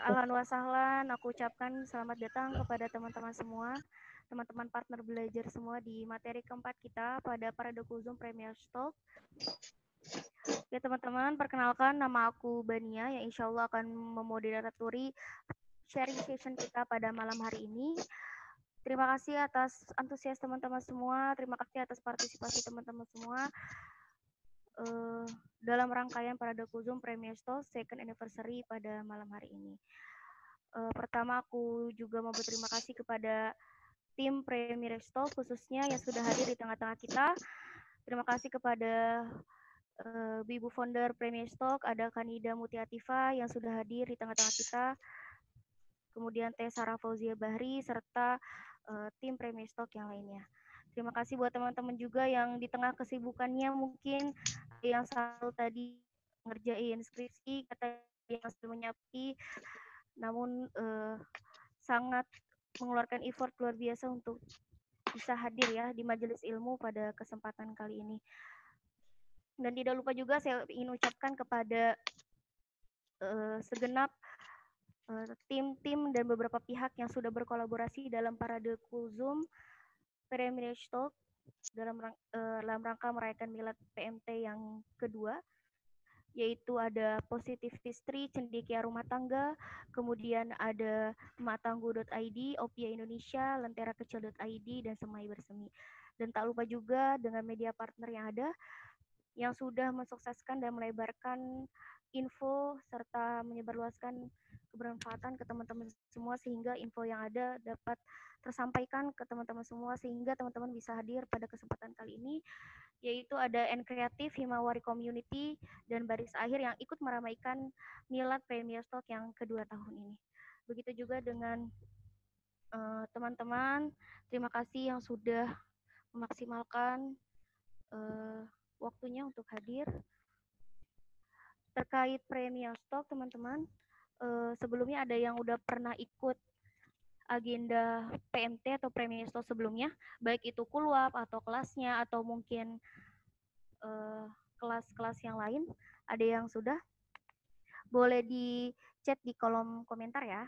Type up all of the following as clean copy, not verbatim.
Ahlan wa sahlan, aku ucapkan selamat datang kepada teman-teman semua, teman-teman partner belajar semua di materi keempat kita pada Paradoxum Premier Talk. Ya teman-teman, perkenalkan nama aku Bania yang insya Allah akan memoderatori sharing session kita pada malam hari ini. Terima kasih atas antusias teman-teman semua, terima kasih atas partisipasi teman-teman semua dalam rangkaian Paradoxum Premier Talk Second Anniversary pada malam hari ini. Pertama aku juga mau berterima kasih kepada tim Premier Talk khususnya yang sudah hadir di tengah-tengah kita. Terima kasih kepada Ibu Founder Premier Talk, ada Kanida Mutiativa yang sudah hadir di tengah-tengah kita. Kemudian Teh Sarah Fauzia Bahri serta tim Premier Talk yang lainnya. Terima kasih buat teman-teman juga yang di tengah kesibukannya mungkin yang selalu tadi ngerjain skripsi, kata yang sedang menyapi, namun sangat mengeluarkan effort luar biasa untuk bisa hadir ya di majelis ilmu pada kesempatan kali ini. Dan tidak lupa juga saya ingin ucapkan kepada segenap tim-tim dan beberapa pihak yang sudah berkolaborasi dalam Paradoxum Premier Talk dalam rangka merayakan milad PMT yang kedua, yaitu ada Positif Istri, Cendekia Rumah Tangga, kemudian ada emaktangguh.id, Opia Indonesia, Lentera Kecil.id, dan Semai Bersemi. Dan tak lupa juga dengan media partner yang ada, yang sudah mensukseskan dan melebarkan info serta menyebarluaskan kebermanfaatan ke teman-teman semua sehingga info yang ada dapat tersampaikan ke teman-teman semua sehingga teman-teman bisa hadir pada kesempatan kali ini, yaitu ada N Kreatif, Himawari Community, dan Baris Akhir yang ikut meramaikan Milad Premier Talk yang kedua tahun ini. Begitu juga dengan teman-teman, terima kasih yang sudah memaksimalkan waktunya untuk hadir. Terkait Premier Talk, teman-teman, sebelumnya ada yang udah pernah ikut agenda PMT atau Premier Talk sebelumnya, baik itu kulwap atau kelasnya atau mungkin kelas-kelas yang lain, ada yang sudah? Boleh di chat di kolom komentar ya.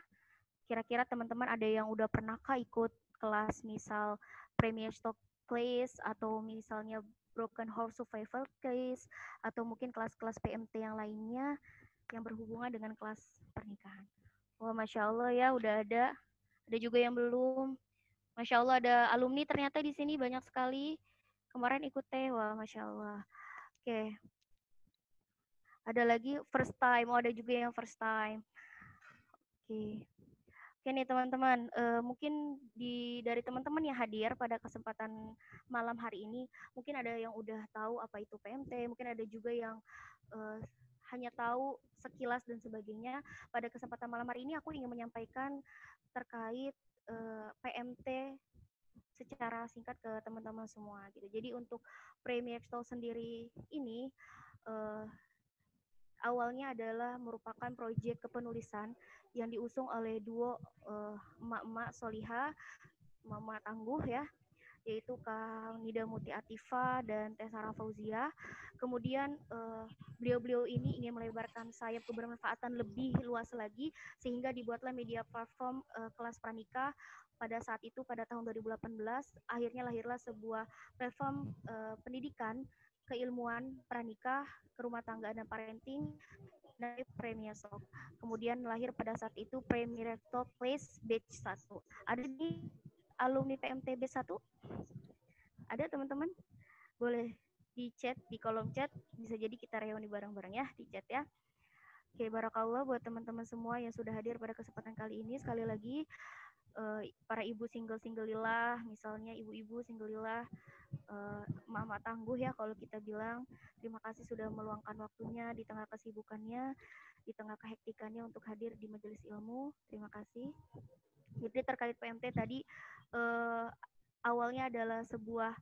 Kira-kira teman-teman ada yang udah pernahkah ikut kelas misal Premier Stock Class atau misalnya Broken Horse Survival Case atau mungkin kelas-kelas PMT yang lainnya yang berhubungan dengan kelas pernikahan. Wah, Masya Allah ya udah ada. Ada juga yang belum. Masya Allah ada alumni ternyata di sini banyak sekali. Kemarin ikut teh, wah Masya Allah. Oke. Ada lagi first time, ada juga yang first time. Oke. Oke nih teman-teman, mungkin dari teman-teman yang hadir pada kesempatan malam hari ini, mungkin ada yang udah tahu apa itu PMT, mungkin ada juga yang hanya tahu sekilas dan sebagainya. Pada kesempatan malam hari ini aku ingin menyampaikan terkait PMT secara singkat ke teman-teman semua gitu. Jadi untuk Premier Talk sendiri ini awalnya adalah merupakan proyek kepenulisan yang diusung oleh duo emak-emak Soliha, Mama Tangguh ya, yaitu Kang Nida Muti Atifa dan Teh Sarah Fauzia. Kemudian beliau-beliau ini ingin melebarkan sayap kebermanfaatan lebih luas lagi sehingga dibuatlah media platform kelas pranikah pada saat itu pada tahun 2018 akhirnya lahirlah sebuah platform pendidikan keilmuan pranikah, kerumah tanggaan dan parenting dari Premier Talk. Kemudian lahir pada saat itu Premier Talk Place Batch 1. Ada di alumni PMT B1? Ada teman-teman? Boleh di chat, di kolom chat. Bisa jadi kita reuni bareng-bareng ya di chat ya. Oke, barakallah buat teman-teman semua yang sudah hadir pada kesempatan kali ini. Sekali lagi, para ibu single-single-lillah, misalnya ibu-ibu single-lillah, mama tangguh ya kalau kita bilang, terima kasih sudah meluangkan waktunya di tengah kesibukannya, di tengah kehektikannya untuk hadir di majelis ilmu. Terima kasih. Jadi terkait PMT tadi, awalnya adalah sebuah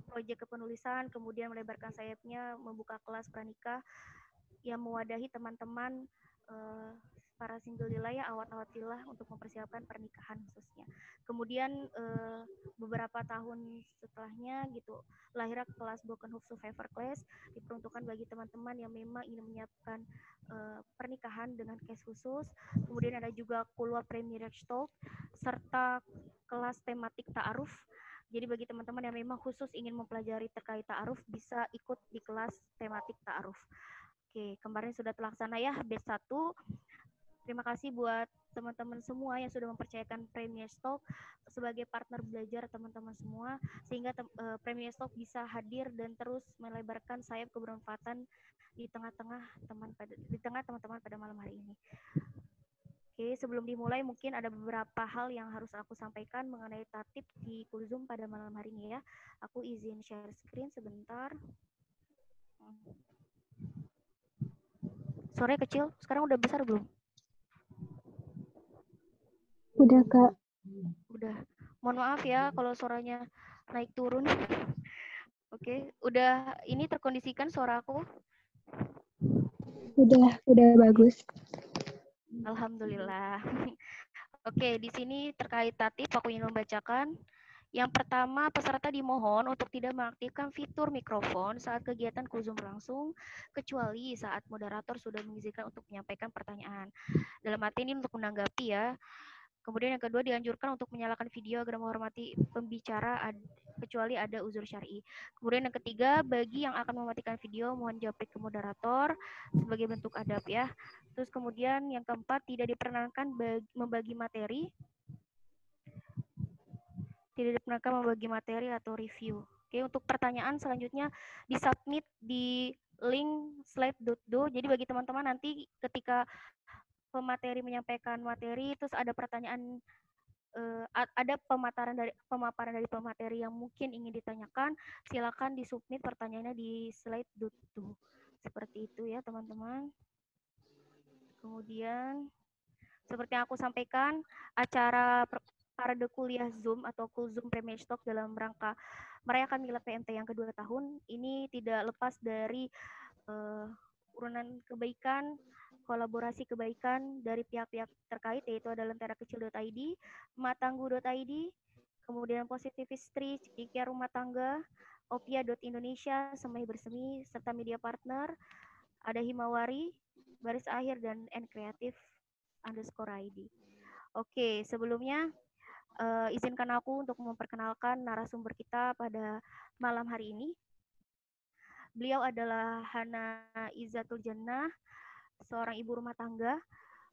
proyek kepenulisan, kemudian melebarkan sayapnya, membuka kelas pranikah yang mewadahi teman-teman para single lila ya, awat-awatillah untuk mempersiapkan pernikahan khususnya. Kemudian beberapa tahun setelahnya gitu lahirlah kelas Broken Hope Survivor Class, diperuntukkan bagi teman-teman yang memang ingin menyiapkan pernikahan dengan case khusus. Kemudian ada juga Kulwa Premier Talk serta kelas tematik ta'aruf. Jadi bagi teman-teman yang memang khusus ingin mempelajari terkait ta'aruf bisa ikut di kelas tematik ta'aruf. Oke, kemarin sudah terlaksana ya batch 1. Terima kasih buat teman-teman semua yang sudah mempercayakan Premier Stock sebagai partner belajar teman-teman semua, sehingga Premier Stock bisa hadir dan terus melebarkan sayap kebermanfaatan di tengah-tengah teman-teman pada malam hari ini. Oke, sebelum dimulai mungkin ada beberapa hal yang harus aku sampaikan mengenai tatip di Kulzum pada malam hari ini ya. Aku izin share screen sebentar. Suaranya kecil, sekarang udah besar belum? Udah, Kak. Udah. Mohon maaf ya kalau suaranya naik turun. Oke, udah ini terkondisikan suara aku? Udah bagus. Alhamdulillah. Oke, di sini terkait tatip aku ingin membacakan. Yang pertama, peserta dimohon untuk tidak mengaktifkan fitur mikrofon saat kegiatan Kulzum berlangsung, kecuali saat moderator sudah mengizinkan untuk menyampaikan pertanyaan. Dalam arti ini untuk menanggapi ya. Kemudian yang kedua, dianjurkan untuk menyalakan video agar menghormati pembicara kecuali ada uzur syar'i. Kemudian yang ketiga, bagi yang akan mematikan video, mohon japrik ke moderator sebagai bentuk adab ya. Terus kemudian yang keempat, tidak diperkenankan membagi materi. Tidak diperkenankan membagi materi atau review. Oke, untuk pertanyaan selanjutnya disubmit di link slide.do. Jadi bagi teman-teman nanti ketika pemateri menyampaikan materi, terus ada pertanyaan, ada pemaparan dari pemateri yang mungkin ingin ditanyakan, silakan disubmit pertanyaannya di slide.do. Seperti itu ya teman-teman. Kemudian seperti yang aku sampaikan, acara parade kuliah Zoom atau Kulzum Premier Stock dalam rangka merayakan milad PMT yang kedua tahun ini tidak lepas dari urunan kebaikan, kolaborasi kebaikan dari pihak-pihak terkait, yaitu ada lenterakecil.id, matanggu.id, kemudian Positivistry, Cikikia Rumah Tangga, Opia.Indonesia, Semai Bersemi, serta media partner, ada Himawari, Baris Akhir, dan _ID. Oke, sebelumnya izinkan aku untuk memperkenalkan narasumber kita pada malam hari ini. Beliau adalah Hana Izzatul Jannah, seorang ibu rumah tangga.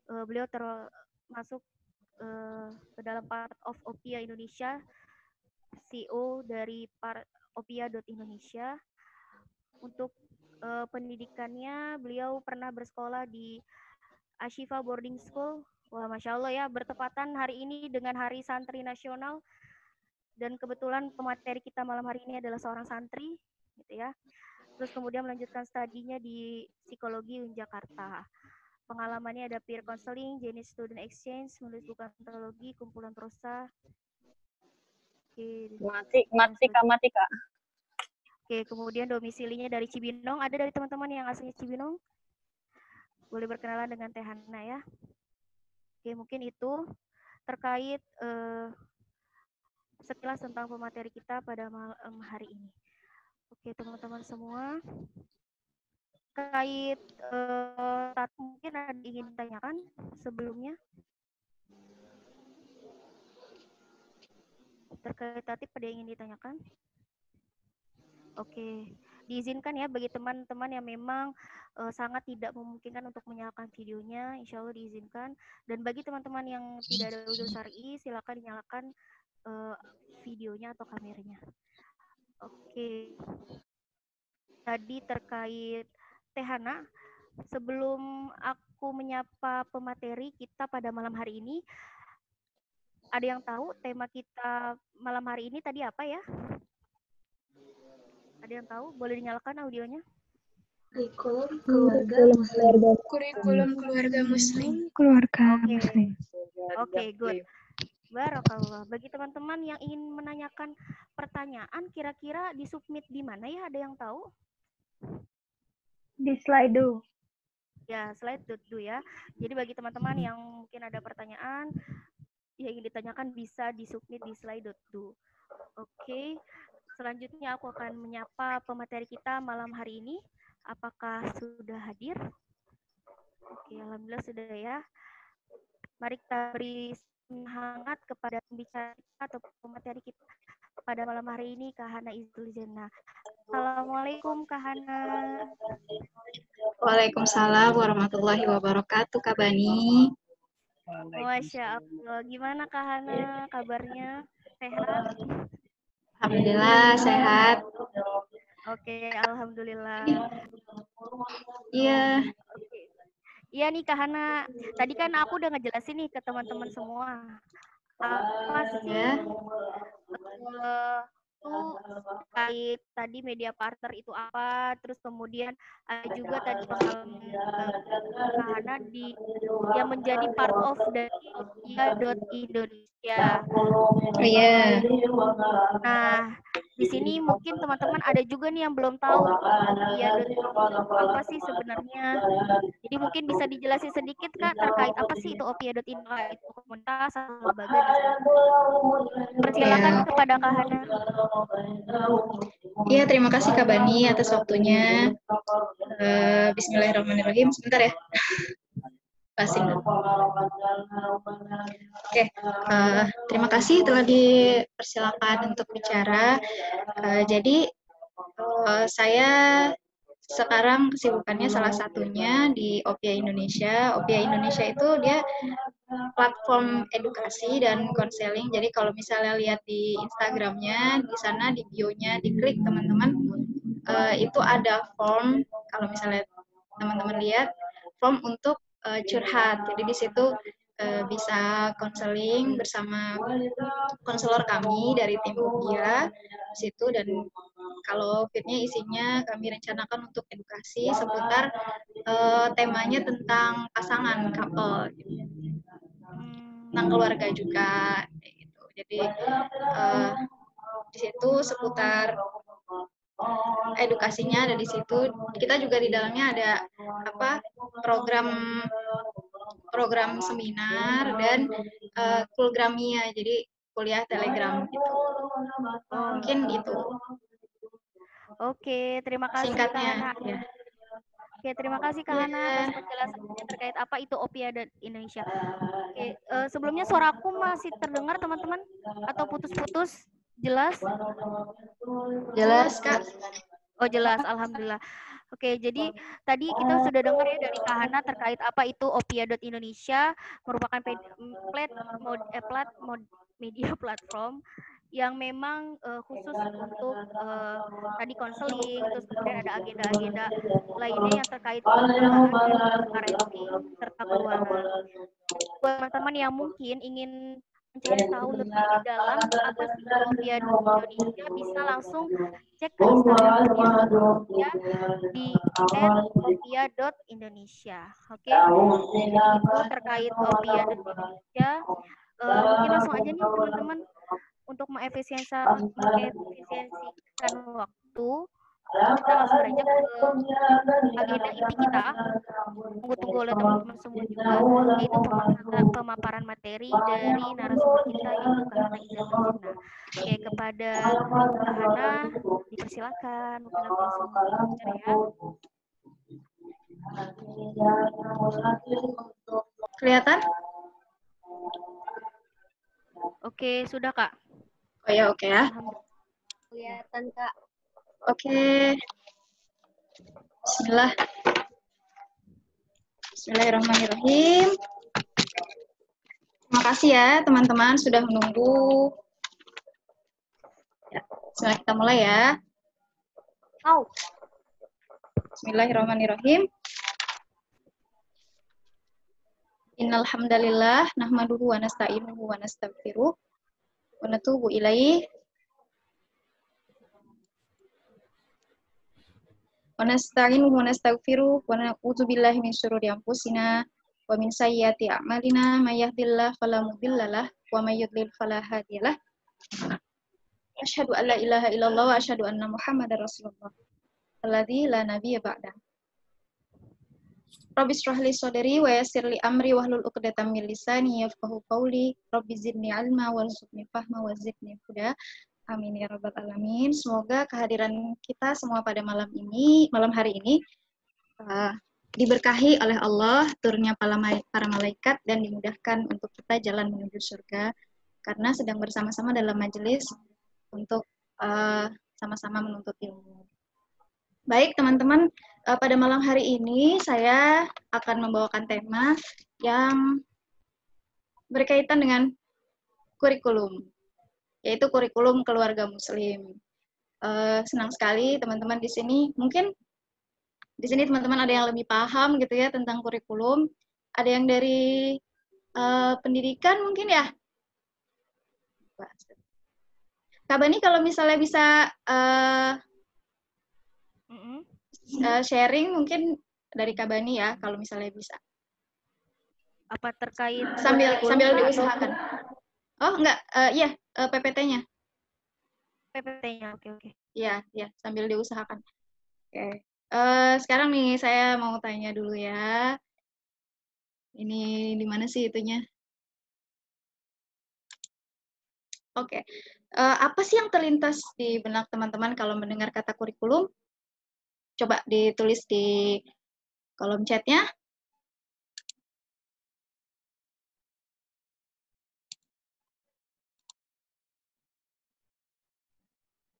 Beliau termasuk ke dalam part of Opia Indonesia, CEO dari Opia.Indonesia. Untuk pendidikannya, beliau pernah bersekolah di Ashifa Boarding School. Wah, Masya Allah ya, bertepatan hari ini dengan Hari Santri Nasional. Dan kebetulan pemateri kita malam hari ini adalah seorang santri, gitu ya. Terus kemudian melanjutkan studinya di psikologi Jakarta. Pengalamannya ada peer counseling, jenis student exchange, menulis buku antologi, kumpulan prosa. Oke, mati Kak. Oke, kemudian domisilinya dari Cibinong. Ada dari teman-teman yang aslinya Cibinong? Boleh berkenalan dengan Teh Hana ya. Oke, mungkin itu terkait sekilas tentang pemateri kita pada malam hari ini. Oke, teman-teman semua. Terkait mungkin ada ingin ditanyakan sebelumnya? Terkait tatip ada yang ingin ditanyakan? Oke, diizinkan ya bagi teman-teman yang memang sangat tidak memungkinkan untuk menyalakan videonya, insya Allah diizinkan. Dan bagi teman-teman yang tidak ada uzur syar'i, silakan dinyalakan videonya atau kameranya. Oke, tadi terkait Teh Hana, sebelum aku menyapa pemateri kita pada malam hari ini, ada yang tahu tema kita malam hari ini tadi apa ya? Ada yang tahu? Boleh dinyalakan audionya? Kurikulum keluarga muslim. Oke, good. Barakallah. Bagi teman-teman yang ingin menanyakan pertanyaan, kira-kira disubmit di mana ya? Ada yang tahu? Di Slido. Ya, slide.do ya. Jadi bagi teman-teman yang mungkin ada pertanyaan yang ingin ditanyakan bisa disubmit di slide.do. Oke, selanjutnya aku akan menyapa pemateri kita malam hari ini. Apakah sudah hadir? Oke, alhamdulillah sudah ya. Mari kita beri hangat kepada pembicara atau pemateri kita pada malam hari ini, Kak Hana Izul Jannah. Assalamualaikum Kak Hana. Waalaikumsalam warahmatullahi wabarakatuh, Kak Bani. Masya Allah, gimana Kak Hana kabarnya? Sehat? Alhamdulillah sehat. Oke, alhamdulillah. Iya. Iya nih Kak Hana, tadi kan aku udah ngejelasin nih ke teman-teman semua. Apa sih itu terkait tadi media partner itu apa, terus kemudian ada juga tadi pengalaman Kak Hana yang menjadi part of dari Opia.Indonesia. Iya. Nah, di sini mungkin teman-teman ada juga nih yang belum tahu Opia.Indonesia itu apa sih sebenarnya. Jadi mungkin bisa dijelasin sedikit Kak terkait apa sih itu Opia.Indonesia, itu komunitas atau lembaga di sana. Persilakan kepada Kak Hana. Iya, terima kasih Kak Bani atas waktunya. Bismillahirrahmanirrahim. Sebentar ya. Pasin. Oke, terima kasih telah dipersilakan untuk bicara. Jadi saya sekarang kesibukannya salah satunya di Opia Indonesia. Opia Indonesia itu dia platform edukasi dan konseling. Jadi kalau misalnya lihat di Instagramnya, di sana di bio-nya diklik teman-teman, itu ada form. Kalau misalnya teman-teman lihat form untuk curhat. Jadi di situ bisa konseling bersama konselor kami dari tim Opia di situ, dan kalau fitnya isinya kami rencanakan untuk edukasi seputar temanya tentang pasangan couple, gitu. Tentang keluarga juga, gitu. Jadi di situ seputar edukasinya ada di situ. Kita juga di dalamnya ada program seminar dan kulgramia, jadi kuliah telegram gitu. Mungkin itu. Oke, terima kasih Singkatnya. Kak Hana. Ya. Oke, terima kasih Kak Hana atas penjelasannya terkait apa itu Opia.Indonesia. Oke, sebelumnya suaraku masih terdengar teman-teman atau putus-putus? Jelas? Jelas Kak. Oh jelas, alhamdulillah. Oke, jadi tadi kita sudah dengar ya dari Kak Hana terkait apa itu Opia.Indonesia, merupakan media platform yang memang khusus untuk tadi konseling, terus kemudian ada agenda-agenda lainnya yang terkait pernikahan dan parenting serta keuangan. Buat teman-teman yang mungkin ingin mencari tahu lebih dalam apa sih Opia.Indonesia, bisa langsung cek ke Instagramnya Opia di @opia.indonesia. Oke, itu terkait Opia.Indonesia. Mungkin langsung aja nih teman-teman, untuk mengefisiensikan waktu, kita langsung aja ke agenda inti kita, tunggu-tunggu oleh teman-teman semua juga, yaitu pemaparan materi dari narasumber kita, yaitu Kak Hana Izul Jannah. Oke, kepada Kak Hana dipersilakan, mungkin aku langsung bicara ya. Kelihatan? Oke, sudah Kak. Oh ya, oke ya. Kelihatan Kak. Oke. Bismillahirrahmanirrahim. Terima kasih ya teman-teman sudah menunggu. Ya, setelah kita mulai ya. Bismillahirrahmanirrahim. Innal hamdalillah nahmaduhu wa nasta'inuhu wa nastaghfiruh wa natubu ilaihi wa nasta'inuhu wa nastaghfiruh wa na'udzu billahi min syururi anfusina wa min sayyiati a'malina may yahdihillahu fala mudhillalah wa may yudlil fala hadiyalah. Asyhadu an la ilaha illallah wa asyhadu anna Muhammadar Rasulullah alladzi la nabiyya ba'da. Rabbi shrah li sadri wa yassir li amri wahlul 'uqdatam min lisani yafqahu qawli. Rabbi zidni ilma warzuqni fahma wa zidni huda. Amin ya rabbal alamin. Semoga kehadiran kita semua pada malam hari ini diberkahi oleh Allah, turunnya para malaikat, dan dimudahkan untuk kita jalan menuju surga karena sedang bersama-sama dalam majelis untuk sama-sama menuntut ilmu. Baik teman-teman, pada malam hari ini saya akan membawakan tema yang berkaitan dengan kurikulum, yaitu kurikulum keluarga muslim. Senang sekali teman-teman di sini. Mungkin di sini teman-teman ada yang lebih paham gitu ya tentang kurikulum. Ada yang dari pendidikan mungkin ya. Kak Bani kalau misalnya bisa sharing mungkin dari Kak Bani ya kalau misalnya bisa. Apa terkait sambil diusahakan. Oh enggak, iya PPT-nya. PPT-nya, oke. Iya, sambil diusahakan. Oke. Sekarang nih saya mau tanya dulu ya. Ini di mana sih itunya? Oke. Apa sih yang terlintas di benak teman-teman kalau mendengar kata kurikulum? Coba ditulis di kolom chatnya.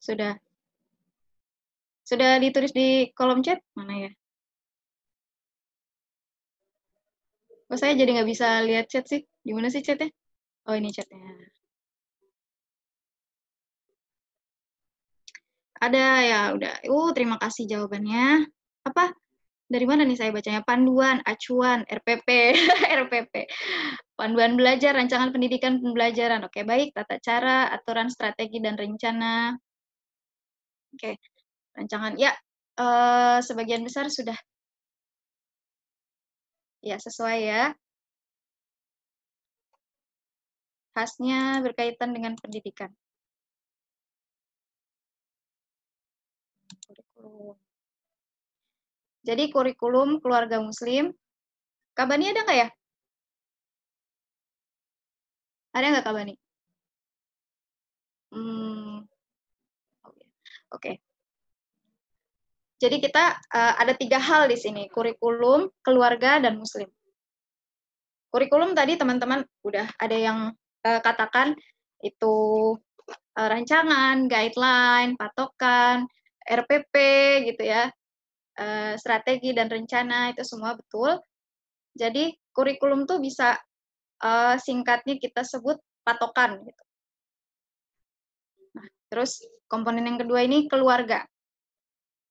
Sudah ditulis di kolom chat? Mana ya? Oh, saya jadi nggak bisa lihat chat sih. Di mana sih chatnya? Oh, ini chatnya. Ada ya, udah. Terima kasih jawabannya. Apa? Dari mana nih saya bacanya? Panduan, acuan, RPP, RPP. Panduan belajar, rancangan pendidikan pembelajaran. Oke, baik. Tata cara, aturan, strategi, dan rencana. Oke, rancangan. Ya, sebagian besar sudah. Ya, sesuai ya. Khasnya berkaitan dengan pendidikan. Kurikulum. Jadi kurikulum keluarga muslim. Kak Bani ada nggak ya? Ada nggak Kak Bani? Oke. Jadi kita ada 3 hal di sini, kurikulum, keluarga, dan muslim. Kurikulum tadi teman-teman udah ada yang katakan itu rancangan, guideline, patokan, RPP gitu ya, strategi dan rencana itu semua betul. Jadi kurikulum tuh bisa singkatnya kita sebut patokan gitu. Nah, terus komponen yang kedua ini keluarga.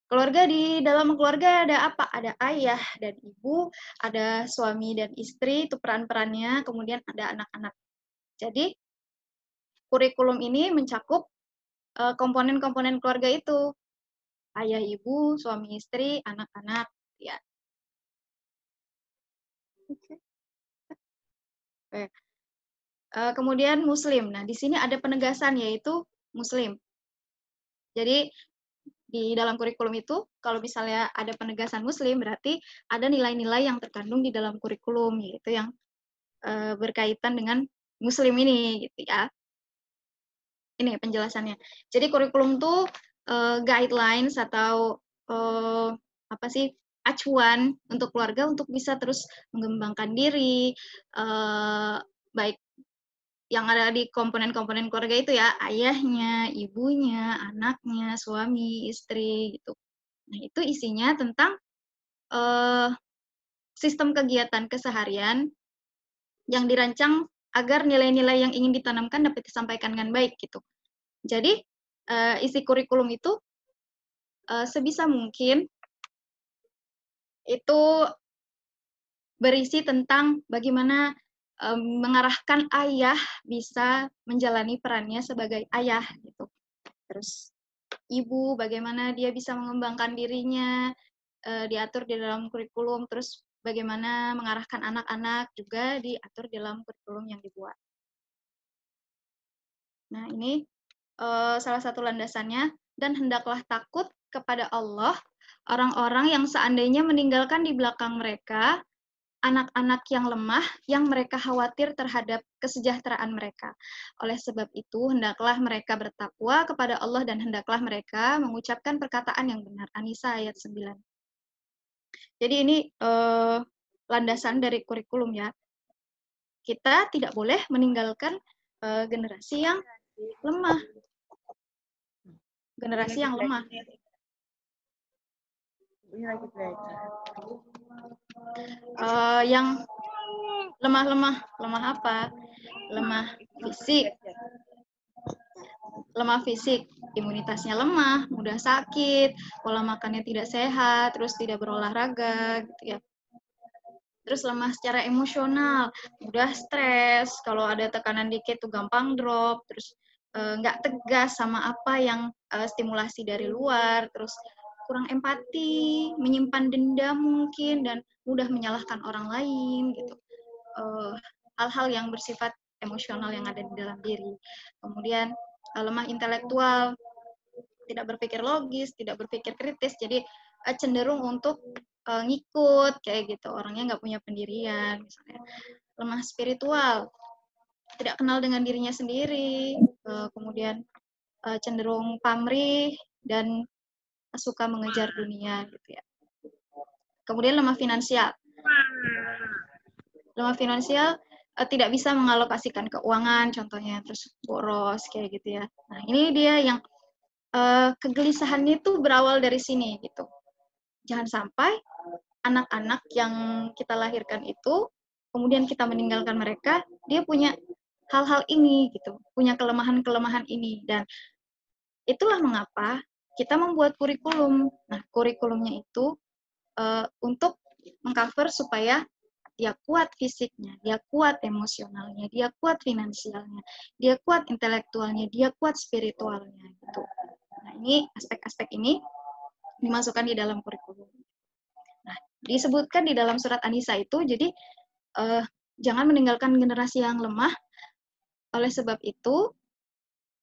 Keluarga, di dalam keluarga ada apa? Ada ayah dan ibu, ada suami dan istri, itu peran-perannya, kemudian ada anak-anak. Jadi kurikulum ini mencakup komponen-komponen keluarga itu. Ayah, ibu, suami, istri, anak-anak, ya. Oke. Kemudian muslim. Nah, di sini ada penegasan yaitu muslim. Jadi di dalam kurikulum itu kalau misalnya ada penegasan muslim berarti ada nilai-nilai yang terkandung di dalam kurikulum yaitu yang berkaitan dengan muslim ini gitu ya. Ini penjelasannya. Jadi kurikulum tuh guidelines atau apa sih, acuan untuk keluarga untuk bisa terus mengembangkan diri, baik yang ada di komponen-komponen keluarga itu ya, ayahnya, ibunya, anaknya, suami, istri gitu. Nah, itu isinya tentang sistem kegiatan keseharian yang dirancang agar nilai-nilai yang ingin ditanamkan dapat disampaikan dengan baik gitu. Jadi isi kurikulum itu sebisa mungkin itu berisi tentang bagaimana mengarahkan ayah bisa menjalani perannya sebagai ayah gitu. Terus ibu bagaimana dia bisa mengembangkan dirinya diatur di dalam kurikulum, terus bagaimana mengarahkan anak-anak juga diatur dalam kurikulum yang dibuat. Nah, ini salah satu landasannya, dan hendaklah takut kepada Allah Orang-orang yang seandainya meninggalkan di belakang mereka anak-anak yang lemah yang mereka khawatir terhadap kesejahteraan mereka. Oleh sebab itu, hendaklah mereka bertakwa kepada Allah dan hendaklah mereka mengucapkan perkataan yang benar. An-Nisa ayat 9. Jadi ini landasan dari kurikulum ya. Kita tidak boleh meninggalkan generasi yang lemah. Generasi yang lemah. Yang lemah apa? Lemah fisik, imunitasnya lemah, mudah sakit, pola makannya tidak sehat, terus tidak berolahraga, gitu ya. Terus lemah secara emosional, mudah stres, kalau ada tekanan dikit tuh gampang drop, terus nggak tegas sama apa yang stimulasi dari luar, terus kurang empati, menyimpan dendam mungkin, dan mudah menyalahkan orang lain, gitu. Hal-hal yang bersifat emosional yang ada di dalam diri. Kemudian lemah intelektual, tidak berpikir logis, tidak berpikir kritis, jadi cenderung untuk ngikut kayak gitu, orangnya nggak punya pendirian misalnya. Lemah spiritual, tidak kenal dengan dirinya sendiri, kemudian cenderung pamrih dan suka mengejar dunia gitu ya. Kemudian lemah finansial. Lemah finansial tidak bisa mengalokasikan keuangan contohnya, terus boros kayak gitu ya. Nah, ini dia yang kegelisahannya itu berawal dari sini gitu. Jangan sampai anak-anak yang kita lahirkan itu, kemudian kita meninggalkan mereka, dia punya hal-hal ini gitu, punya kelemahan-kelemahan ini, dan itulah mengapa kita membuat kurikulum. Nah, kurikulumnya itu untuk mengcover supaya dia kuat fisiknya, dia kuat emosionalnya, dia kuat finansialnya, dia kuat intelektualnya, dia kuat spiritualnya gitu. Nah, ini aspek-aspek ini dimasukkan di dalam kurikulum. Nah, disebutkan di dalam surat An-Nisa itu, jadi jangan meninggalkan generasi yang lemah. Oleh sebab itu,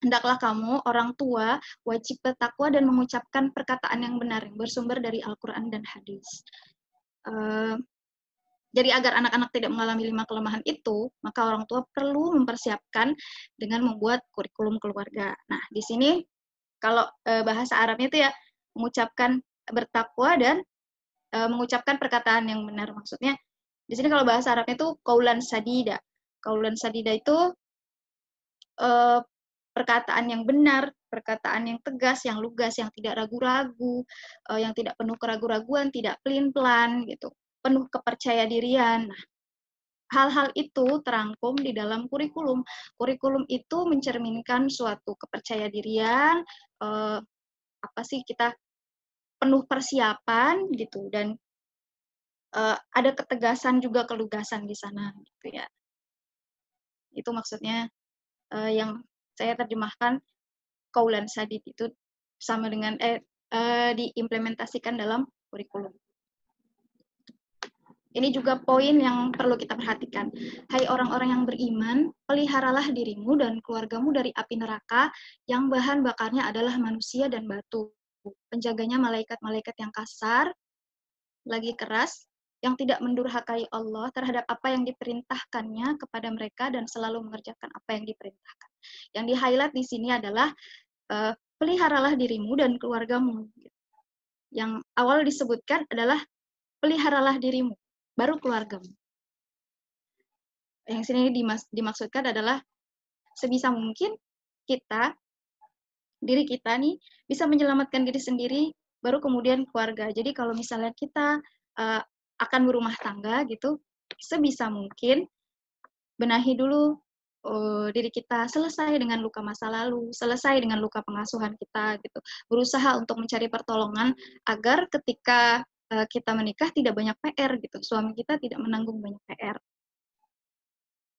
hendaklah kamu, orang tua, wajib bertakwa dan mengucapkan perkataan yang benar, yang bersumber dari Al-Quran dan hadis. Jadi agar anak-anak tidak mengalami 5 kelemahan itu, maka orang tua perlu mempersiapkan dengan membuat kurikulum keluarga. Nah, di sini kalau bahasa Arabnya itu ya, mengucapkan bertakwa dan mengucapkan perkataan yang benar. Maksudnya, di sini kalau bahasa Arabnya itu qaulan sadida. Qaulan sadida itu perkataan yang benar, perkataan yang tegas, yang lugas, yang tidak ragu-ragu, yang tidak penuh keraguan-raguan, tidak pelin-pelan gitu, penuh kepercaya dirian. Nah, hal-hal itu terangkum di dalam kurikulum. Kurikulum itu mencerminkan suatu kepercaya dirian, apa sih, kita penuh persiapan gitu, dan ada ketegasan juga, kelugasan di sana gitu ya. Itu maksudnya yang saya terjemahkan qaulan sadid itu sama dengan diimplementasikan dalam kurikulum. Ini juga poin yang perlu kita perhatikan. Hai orang-orang yang beriman, peliharalah dirimu dan keluargamu dari api neraka yang bahan bakarnya adalah manusia dan batu. Penjaganya malaikat-malaikat yang kasar, lagi keras, yang tidak mendurhakai Allah terhadap apa yang diperintahkannya kepada mereka dan selalu mengerjakan apa yang diperintahkan. Yang di-highlight di sini adalah peliharalah dirimu dan keluargamu. Yang awal disebutkan adalah peliharalah dirimu, baru keluargamu. Yang sini dimaksudkan adalah sebisa mungkin diri kita nih bisa menyelamatkan diri sendiri, baru kemudian keluarga. Jadi kalau misalnya kita akan berumah tangga gitu, sebisa mungkin benahi dulu diri kita, selesai dengan luka masa lalu, selesai dengan luka pengasuhan kita gitu. Berusaha untuk mencari pertolongan agar ketika kita menikah tidak banyak PR gitu. Suami kita tidak menanggung banyak PR.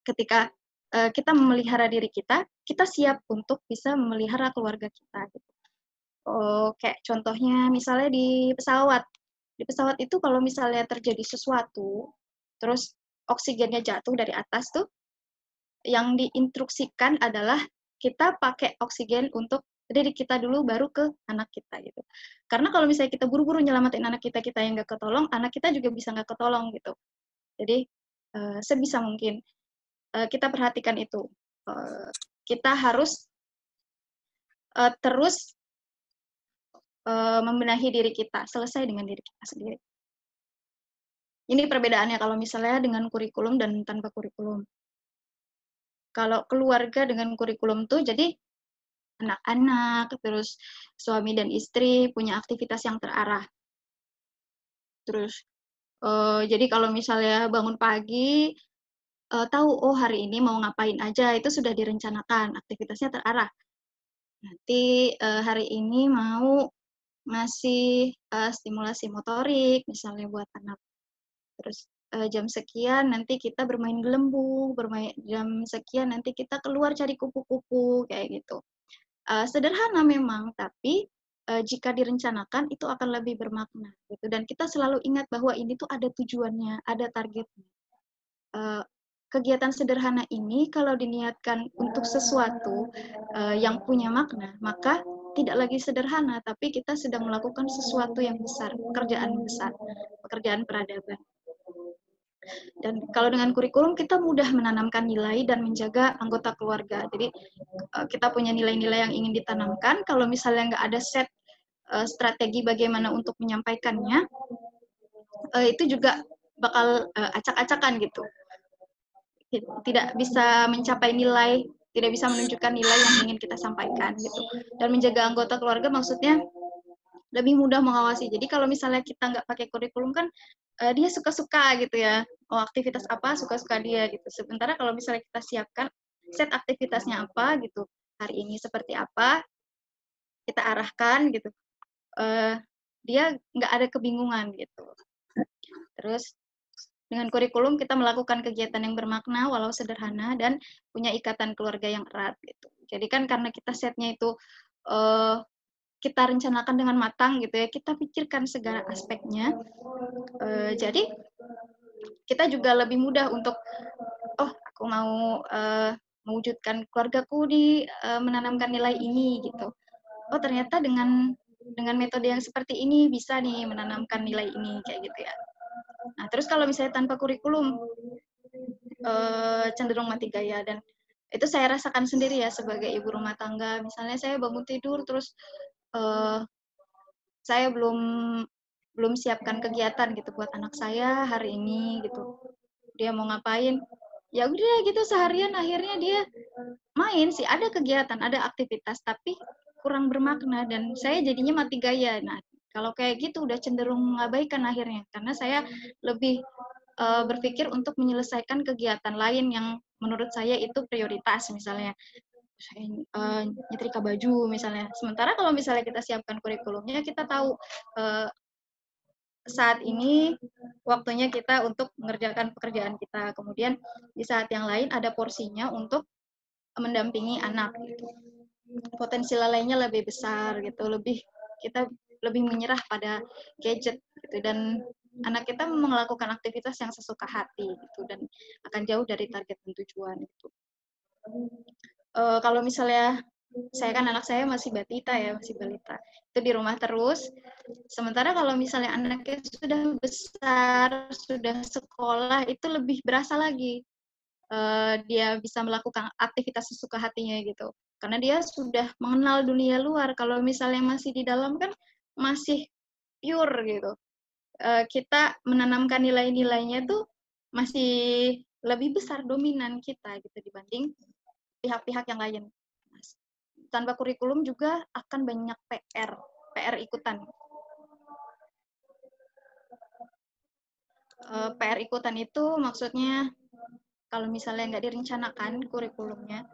Ketika kita memelihara diri kita siap untuk bisa memelihara keluarga kita gitu. Kayak contohnya misalnya di pesawat. Di pesawat itu kalau misalnya terjadi sesuatu, terus oksigennya jatuh dari atas tuh, yang diinstruksikan adalah kita pakai oksigen untuk dari kita dulu baru ke anak kita gitu. Karena kalau misalnya kita buru-buru nyelamatin anak kita yang nggak ketolong, anak kita juga bisa nggak ketolong gitu. Jadi sebisa mungkin kita perhatikan itu. Kita harus terus membenahi diri kita, selesai dengan diri kita sendiri. Ini perbedaannya kalau misalnya dengan kurikulum dan tanpa kurikulum. Kalau keluarga dengan kurikulum tuh jadi anak-anak, terus suami dan istri punya aktivitas yang terarah. Terus jadi kalau misalnya bangun pagi, tahu oh hari ini mau ngapain aja, itu sudah direncanakan, aktivitasnya terarah. Nanti hari ini mau ngasih stimulasi motorik misalnya buat anak. Terus jam sekian nanti kita bermain gelembung, jam sekian nanti kita keluar cari kupu-kupu kayak gitu. Sederhana memang, tapi jika direncanakan itu akan lebih bermakna gitu. Dan kita selalu ingat bahwa ini tuh ada tujuannya, ada targetnya. Kegiatan sederhana ini kalau diniatkan untuk sesuatu yang punya makna, maka tidak lagi sederhana, tapi kita sedang melakukan sesuatu yang besar, besar, pekerjaan peradaban. Dan kalau dengan kurikulum kita mudah menanamkan nilai dan menjaga anggota keluarga. Jadi kita punya nilai-nilai yang ingin ditanamkan, kalau misalnya nggak ada set strategi bagaimana untuk menyampaikannya, itu juga bakal acak-acakan gitu. Tidak bisa mencapai nilai, tidak bisa menunjukkan nilai yang ingin kita sampaikan gitu. Dan menjaga anggota keluarga maksudnya lebih mudah mengawasi. Jadi kalau misalnya kita nggak pakai kurikulum kan dia suka-suka gitu ya. Oh aktivitas apa suka-suka dia gitu. Sementara kalau misalnya kita siapkan set aktivitasnya apa gitu. Hari ini seperti apa, kita arahkan gitu. Dia nggak ada kebingungan gitu. Terus dengan kurikulum kita melakukan kegiatan yang bermakna walau sederhana dan punya ikatan keluarga yang erat gitu. Jadi kan karena kita setnya itu kita rencanakan dengan matang gitu ya, kita pikirkan segala aspeknya. Jadi kita juga lebih mudah untuk aku mau mewujudkan keluargaku di menanamkan nilai ini gitu. Oh ternyata dengan metode yang seperti ini bisa nih menanamkan nilai ini kayak gitu ya. Nah, terus kalau misalnya tanpa kurikulum, cenderung mati gaya. Dan itu saya rasakan sendiri ya sebagai ibu rumah tangga. Misalnya saya bangun tidur, terus saya belum siapkan kegiatan gitu buat anak saya hari ini gitu. Dia mau ngapain? Ya udah gitu seharian akhirnya dia main sih, ada kegiatan, ada aktivitas, tapi kurang bermakna dan saya jadinya mati gaya. Nah, kalau kayak gitu udah cenderung mengabaikan akhirnya, karena saya lebih berpikir untuk menyelesaikan kegiatan lain yang menurut saya itu prioritas, misalnya nyetrika baju misalnya. Sementara kalau misalnya kita siapkan kurikulumnya, kita tahu saat ini waktunya kita untuk mengerjakan pekerjaan kita. Kemudian di saat yang lain ada porsinya untuk mendampingi anak gitu. Potensi lalainya lebih besar gitu, kita lebih menyerah pada gadget gitu, dan anak kita melakukan aktivitas yang sesuka hati gitu dan akan jauh dari target dan tujuan gitu. Kalau misalnya anak saya masih balita, itu di rumah terus. Sementara kalau misalnya anaknya sudah besar, sudah sekolah, itu lebih berasa lagi. Dia bisa melakukan aktivitas sesuka hatinya gitu. Karena dia sudah mengenal dunia luar. Kalau misalnya masih di dalam kan masih pure gitu. Kita menanamkan nilai-nilainya tuh masih lebih besar dominan kita gitu dibanding pihak-pihak yang lain. Tanpa kurikulum juga akan banyak PR ikutan. PR ikutan itu maksudnya kalau misalnya nggak direncanakan kurikulumnya,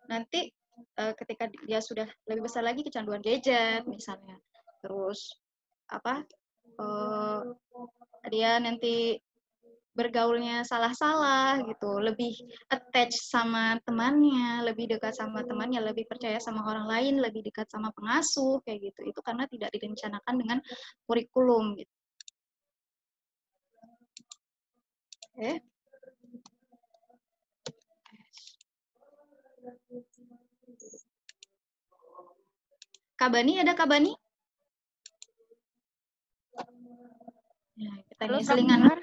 nanti ketika dia sudah lebih besar lagi kecanduan gadget misalnya, terus dia nanti bergaulnya salah-salah gitu, lebih attach sama temannya, lebih dekat sama temannya, lebih percaya sama orang lain, lebih dekat sama pengasuh kayak gitu. Itu karena tidak direncanakan dengan kurikulum gitu. Oke. Kabani, ada Kabani? Ya, kita Halo, ini Prof. selingan. Dengar?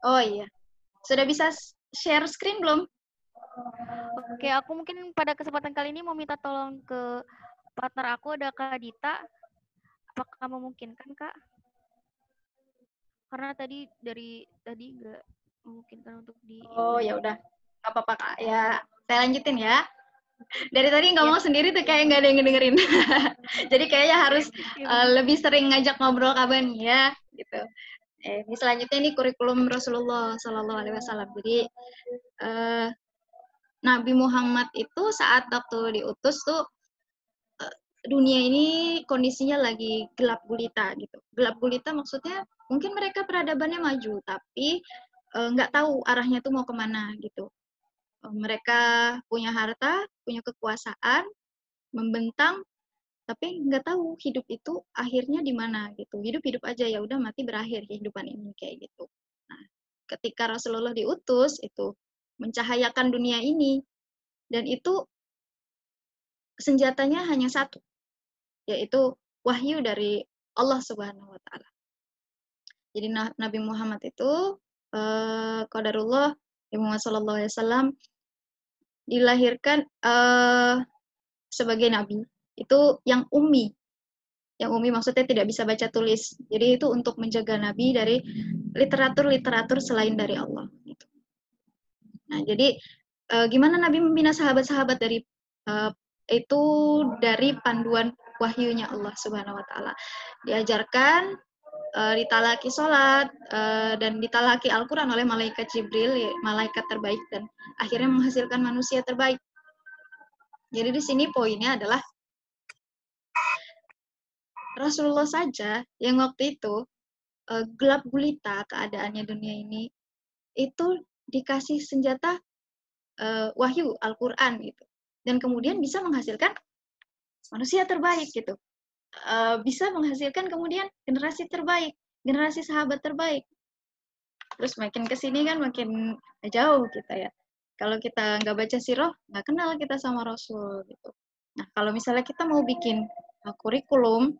Oh iya. Sudah bisa share screen belum? Oke, aku mungkin pada kesempatan kali ini mau minta tolong ke partner aku, ada Kak Dita. Apakah memungkinkan, Kak? Karena tadi nggak memungkinkan untuk di Oh ya udah, nggak apa-apa Kak. Ya, saya lanjutin ya. Dari tadi ya. ngomong sendiri tuh kayak nggak ada yang dengerin. Jadi kayaknya harus lebih sering ngajak ngobrol Kabani ya, gitu. Ini selanjutnya ini kurikulum Rasulullah Shallallahu Alaihi Wasallam. Jadi Nabi Muhammad itu saat waktu diutus tuh dunia ini kondisinya lagi gelap gulita gitu. Gelap gulita maksudnya mungkin mereka peradabannya maju, tapi nggak tahu arahnya tuh mau kemana gitu. Mereka punya harta, punya kekuasaan, membentang, tapi nggak tahu hidup itu akhirnya di mana gitu. Hidup-hidup aja, ya udah mati berakhir kehidupan ini kayak gitu. Nah, ketika Rasulullah diutus itu mencahayakan dunia ini, dan itu senjatanya hanya satu, yaitu wahyu dari Allah Subhanahu wa taala. Jadi Nabi Muhammad itu qadarullah Muhammad sallallahu alaihi wasallam dilahirkan sebagai nabi. Itu yang ummi. Yang ummi maksudnya tidak bisa baca tulis. Jadi itu untuk menjaga nabi dari literatur-literatur selain dari Allah gitu. Nah, jadi gimana Nabi membina sahabat-sahabat dari itu dari panduan wahyunya Allah Subhanahu wa taala. Diajarkan ditalaki sholat dan ditalaki Al-Qur'an oleh malaikat Jibril, malaikat terbaik, dan akhirnya menghasilkan manusia terbaik. Jadi di sini poinnya adalah Rasulullah saja yang waktu itu gelap gulita keadaannya dunia ini, itu dikasih senjata wahyu Al-Qur'an gitu. Dan kemudian bisa menghasilkan manusia terbaik gitu. Bisa menghasilkan kemudian generasi terbaik, generasi sahabat terbaik. Terus makin kesini kan makin jauh kita ya. Kalau kita nggak baca sirah, nggak kenal kita sama Rasul gitu. Nah, kalau misalnya kita mau bikin kurikulum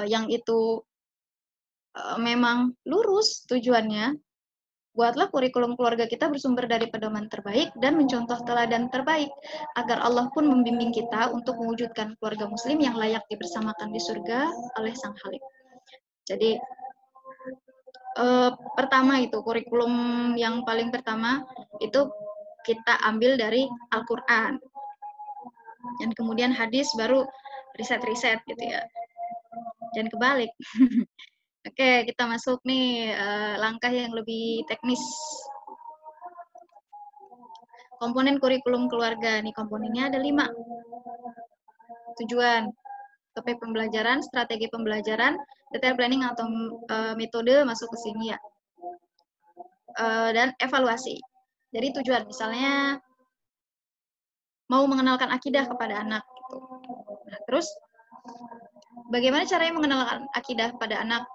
yang itu memang lurus tujuannya, buatlah kurikulum keluarga kita bersumber dari pedoman terbaik dan mencontoh teladan terbaik, agar Allah pun membimbing kita untuk mewujudkan keluarga muslim yang layak dibersamakan di surga oleh Sang Khalik. Jadi pertama itu kurikulum yang paling pertama itu kita ambil dari Al-Qur'an. Dan kemudian hadis baru riset-riset gitu ya. Jangan kebalik. Oke, kita masuk nih langkah yang lebih teknis. Komponen kurikulum keluarga nih, komponennya ada 5. Tujuan, topik pembelajaran, strategi pembelajaran, detail planning atau metode masuk ke sini ya. Dan evaluasi. Jadi tujuan misalnya mau mengenalkan akidah kepada anak gitu. Nah, terus bagaimana caranya mengenalkan akidah pada anak?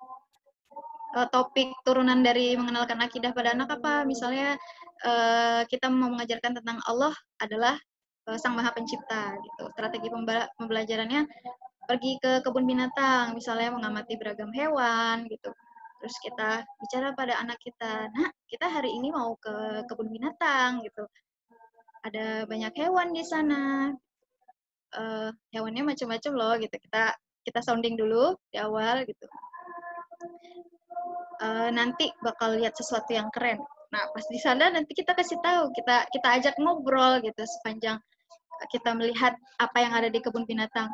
Topik turunan dari mengenalkan akidah pada anak apa? Misalnya kita mau mengajarkan tentang Allah adalah Sang Maha Pencipta gitu. Strategi pembelajarannya pergi ke kebun binatang, misalnya mengamati beragam hewan gitu. Terus kita bicara pada anak kita, nah kita hari ini mau ke kebun binatang gitu. Ada banyak hewan di sana. Hewannya macam-macam loh gitu. Kita sounding dulu di awal gitu. Nanti bakal lihat sesuatu yang keren. Nah, pas di sana nanti kita kasih tahu, kita ajak ngobrol gitu sepanjang kita melihat apa yang ada di kebun binatang.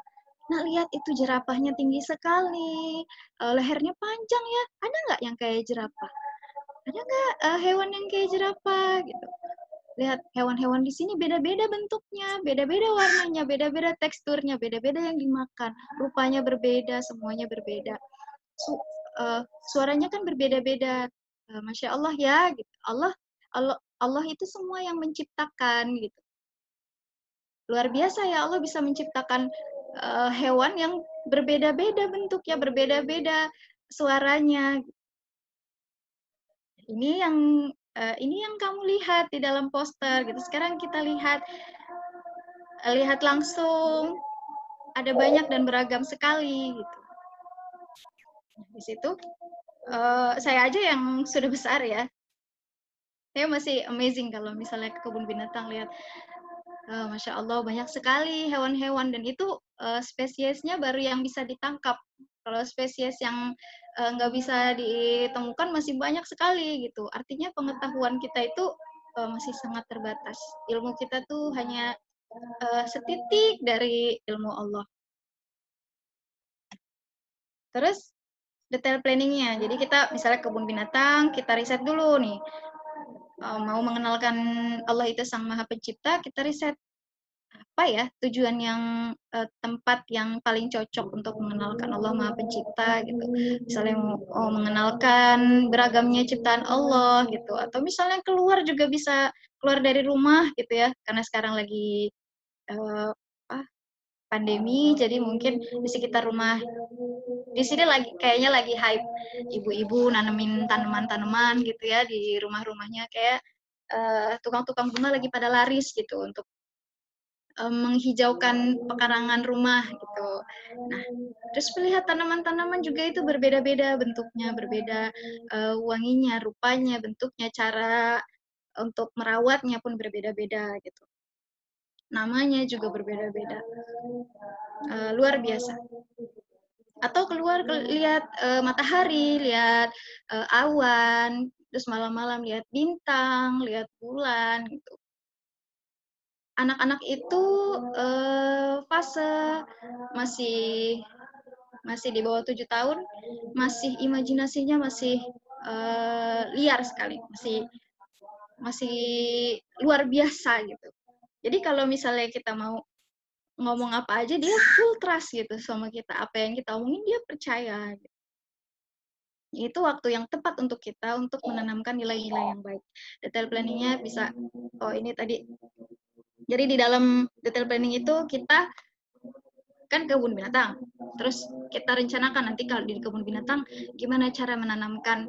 Nah, lihat itu jerapahnya tinggi sekali, lehernya panjang ya. Ada nggak yang kayak jerapah? Ada nggak hewan yang kayak jerapah gitu? Lihat hewan-hewan di sini beda-beda bentuknya, beda-beda warnanya, beda-beda teksturnya, beda-beda yang dimakan, rupanya berbeda, semuanya berbeda. Suaranya kan berbeda-beda. Masya Allah ya, gitu. Allah itu semua yang menciptakan gitu. Luar biasa ya, Allah bisa menciptakan hewan yang berbeda-beda bentuknya, berbeda-beda suaranya. Ini yang kamu lihat di dalam poster gitu. Sekarang kita lihat langsung ada banyak dan beragam sekali gitu. Di situ saya aja yang sudah besar ya, saya masih amazing kalau misalnya ke kebun binatang lihat, Masya Allah banyak sekali hewan-hewan dan itu spesiesnya baru yang bisa ditangkap. Kalau spesies yang nggak bisa ditemukan masih banyak sekali gitu. Artinya pengetahuan kita itu masih sangat terbatas. Ilmu kita tuh hanya setitik dari ilmu Allah. Terus detail planningnya. Jadi kita misalnya kebun binatang, kita riset dulu nih. Mau mengenalkan Allah itu Sang Maha Pencipta, kita riset apa ya tujuan yang tempat yang paling cocok untuk mengenalkan Allah Maha Pencipta gitu. Misalnya mau mengenalkan beragamnya ciptaan Allah gitu, atau misalnya keluar juga bisa keluar dari rumah gitu ya, karena sekarang lagi pandemi, jadi mungkin di sekitar rumah di sini kayaknya lagi hype ibu-ibu nanemin tanaman-tanaman gitu ya di rumah-rumahnya, kayak tukang-tukang bunga lagi pada laris gitu untuk menghijaukan pekarangan rumah gitu. Nah, terus melihat tanaman-tanaman juga itu berbeda-beda bentuknya, berbeda wanginya, rupanya, bentuknya, cara untuk merawatnya pun berbeda-beda gitu. Namanya juga berbeda-beda. Luar biasa. Atau keluar lihat matahari, lihat awan, terus malam-malam lihat bintang, lihat bulan gitu. Anak-anak itu fase masih di bawah 7 tahun, masih imajinasinya masih liar sekali, masih luar biasa gitu. Jadi kalau misalnya kita mau ngomong apa aja, dia full trust gitu sama kita. Apa yang kita omongin dia percaya. Gitu. Itu waktu yang tepat untuk kita untuk menanamkan nilai-nilai yang baik. Detail planningnya bisa, ini tadi. Jadi di dalam detail planning itu kita kan kebun binatang. Terus kita rencanakan nanti kalau di kebun binatang gimana cara menanamkan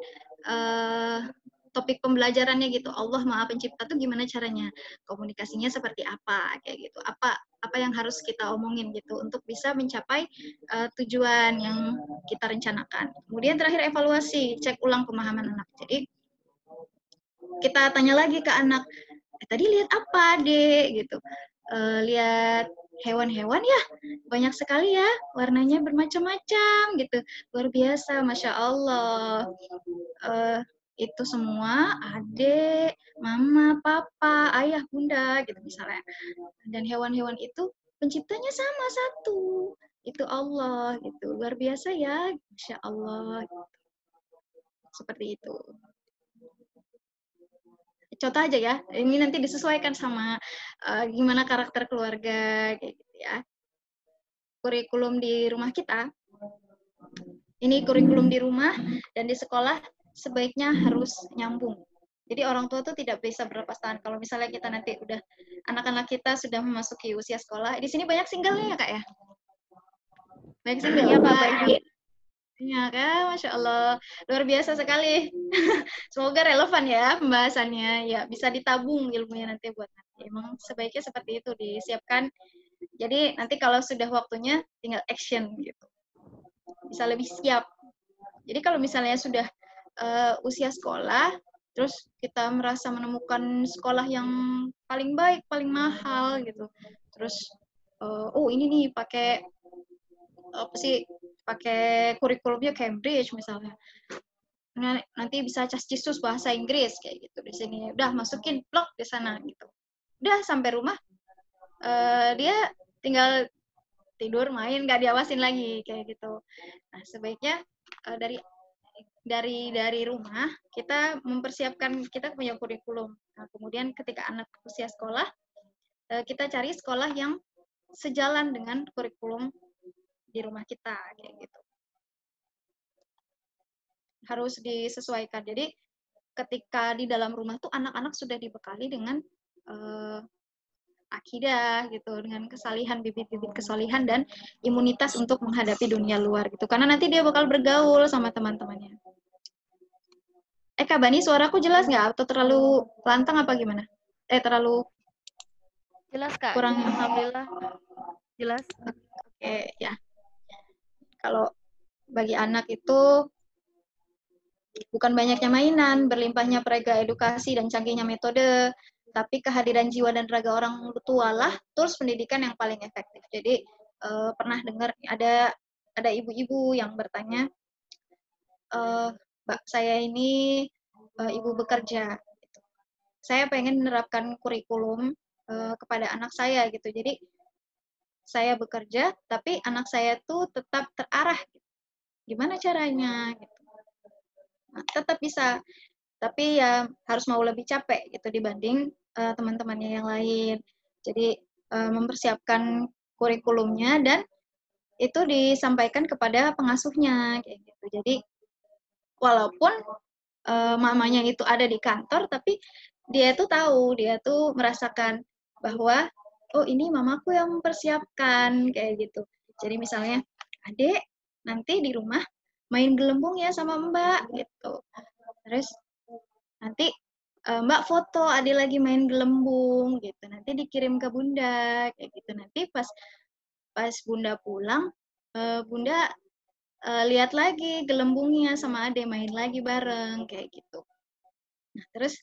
topik pembelajarannya gitu. Allah Maha Pencipta tuh gimana caranya? Komunikasinya seperti apa kayak gitu. Apa yang harus kita omongin gitu untuk bisa mencapai tujuan yang kita rencanakan. Kemudian terakhir evaluasi, cek ulang pemahaman anak. Jadi kita tanya lagi ke anak, tadi lihat apa, Dek? Gitu. Lihat hewan-hewan ya, banyak sekali ya, warnanya bermacam-macam gitu. Luar biasa, Masya Allah. Itu semua adik, mama, papa, ayah, bunda gitu misalnya. Dan hewan-hewan itu penciptanya sama satu. Itu Allah gitu. Luar biasa ya, Masya Allah. Seperti itu. Contoh aja ya, ini nanti disesuaikan sama gimana karakter keluarga kayak gitu ya. Kurikulum di rumah kita, ini kurikulum di rumah dan di sekolah sebaiknya harus nyambung. Jadi orang tua tuh tidak bisa berlepas tangan. Kalau misalnya kita nanti udah anak-anak kita sudah memasuki usia sekolah, di sini banyak singlenya ya kak ya? Banyak single ya kak? Banyak. Ya kan, Masya Allah, luar biasa sekali. Semoga relevan ya pembahasannya, ya bisa ditabung ilmunya nanti buat nanti. Emang sebaiknya seperti itu disiapkan. Jadi nanti kalau sudah waktunya tinggal action gitu, bisa lebih siap. Jadi kalau misalnya sudah usia sekolah, terus kita merasa menemukan sekolah yang paling baik, paling mahal gitu, terus ini nih pakai apa sih? Pakai kurikulumnya Cambridge misalnya. Nah, nanti bisa cas cisus bahasa Inggris kayak gitu di sini. Udah masukin blog di sana gitu. Udah sampai rumah dia tinggal tidur main nggak diawasin lagi kayak gitu. Nah, sebaiknya dari rumah kita mempersiapkan, kita punya kurikulum. Nah, kemudian ketika anak usia sekolah kita cari sekolah yang sejalan dengan kurikulum di rumah kita kayak gitu. Harus disesuaikan. Jadi ketika di dalam rumah tuh anak-anak sudah dibekali dengan akidah gitu, dengan kesalihan, bibit-bibit kesalihan dan imunitas untuk menghadapi dunia luar gitu. Karena nanti dia bakal bergaul sama teman-temannya. Kak Bani, suaraku jelas nggak? Atau terlalu lantang apa gimana? Terlalu jelas Kak. kurang. Alhamdulillah jelas. Ya. Kalau bagi anak itu bukan banyaknya mainan, berlimpahnya perega edukasi dan canggihnya metode, tapi kehadiran jiwa dan raga orang tua lah tools pendidikan yang paling efektif. Jadi pernah dengar ada ibu-ibu yang bertanya, Mbak, saya ini ibu bekerja, saya pengen menerapkan kurikulum kepada anak saya gitu. Jadi saya bekerja, tapi anak saya tuh tetap terarah. Gimana caranya? Gitu. Nah, tetap bisa, tapi ya harus mau lebih capek gitu dibanding teman-temannya yang lain. Jadi mempersiapkan kurikulumnya dan itu disampaikan kepada pengasuhnya kayak gitu. Jadi walaupun mamanya itu ada di kantor, tapi dia tuh tahu, dia tuh merasakan bahwa oh ini mamaku yang mempersiapkan kayak gitu. Jadi misalnya, Adek nanti di rumah main gelembung ya sama Mbak gitu. Terus nanti Mbak foto Adek lagi main gelembung gitu. Nanti dikirim ke Bunda kayak gitu. Nanti pas Bunda pulang, Bunda lihat lagi gelembungnya sama Adek main lagi bareng kayak gitu. Nah, terus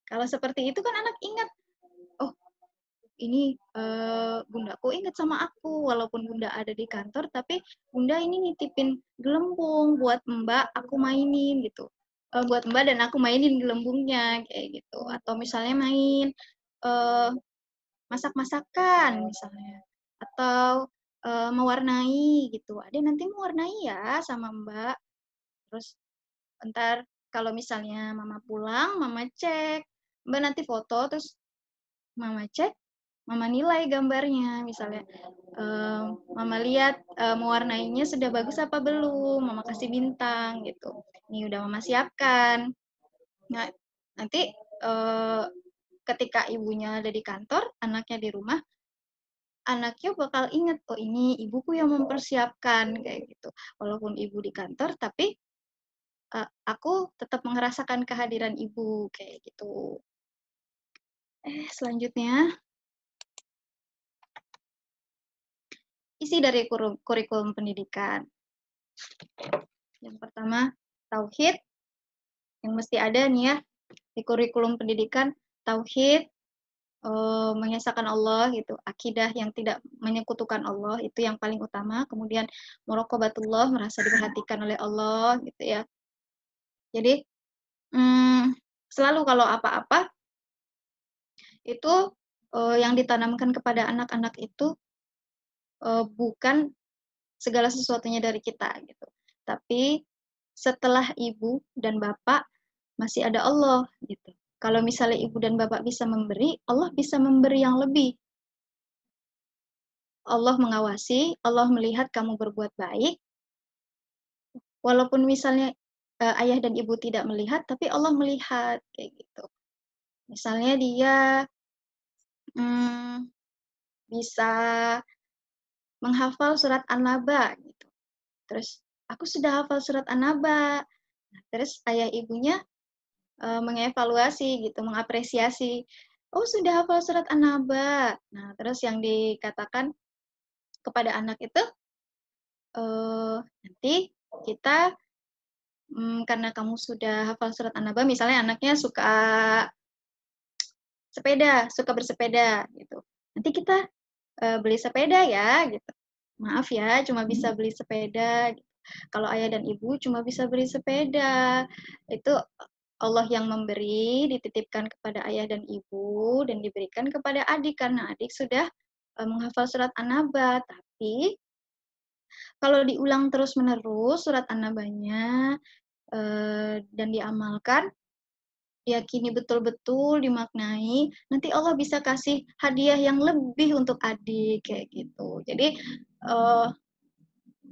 kalau seperti itu kan anak ingat, oh ini bundaku ingat sama aku, walaupun bunda ada di kantor, tapi bunda ini nitipin gelembung buat mbak aku mainin gitu. Buat mbak dan aku mainin gelembungnya kayak gitu. Atau misalnya main masak-masakan misalnya. Atau mewarnai gitu. Ada nanti mewarnai ya sama mbak. Terus ntar kalau misalnya mama pulang, mama cek, mbak nanti foto, terus mama cek, mama nilai gambarnya, misalnya mama lihat mewarnainya sudah bagus apa belum, mama kasih bintang gitu. Ini udah mama siapkan. Nah, nanti ketika ibunya ada di kantor, anaknya di rumah, anaknya bakal ingat, oh ini ibuku yang mempersiapkan kayak gitu. Walaupun ibu di kantor, tapi aku tetap merasakan kehadiran ibu kayak gitu. Selanjutnya, isi dari kurikulum pendidikan. Yang pertama, tauhid, yang mesti ada nih ya, di kurikulum pendidikan, tauhid, mengesahkan Allah gitu, akidah yang tidak menyekutukan Allah, itu yang paling utama. Kemudian, muraqabatullah, merasa diperhatikan oleh Allah gitu ya. Jadi, selalu kalau apa-apa, itu yang ditanamkan kepada anak-anak itu bukan segala sesuatunya dari kita gitu. Tapi setelah ibu dan bapak masih ada Allah gitu. Kalau misalnya ibu dan bapak bisa memberi, Allah bisa memberi yang lebih. Allah mengawasi, Allah melihat kamu berbuat baik. Walaupun misalnya ayah dan ibu tidak melihat, tapi Allah melihat kayak gitu. Misalnya dia bisa menghafal surat An-Naba gitu. Terus aku sudah hafal surat An-Naba. Nah, terus ayah ibunya mengevaluasi gitu, mengapresiasi. Oh, sudah hafal surat An-Naba. Nah, terus yang dikatakan kepada anak itu, nanti kita karena kamu sudah hafal surat An-Naba, misalnya anaknya suka sepeda, suka bersepeda gitu. Nanti kita beli sepeda ya gitu. Maaf ya, cuma bisa beli sepeda. Gitu. Kalau ayah dan ibu cuma bisa beli sepeda. Itu Allah yang memberi, dititipkan kepada ayah dan ibu, dan diberikan kepada adik, karena adik sudah menghafal surat An-Naba. Tapi, kalau diulang terus-menerus surat An-Nabanya, dan diamalkan, diyakini betul-betul, dimaknai, nanti Allah bisa kasih hadiah yang lebih untuk adik, kayak gitu. Jadi,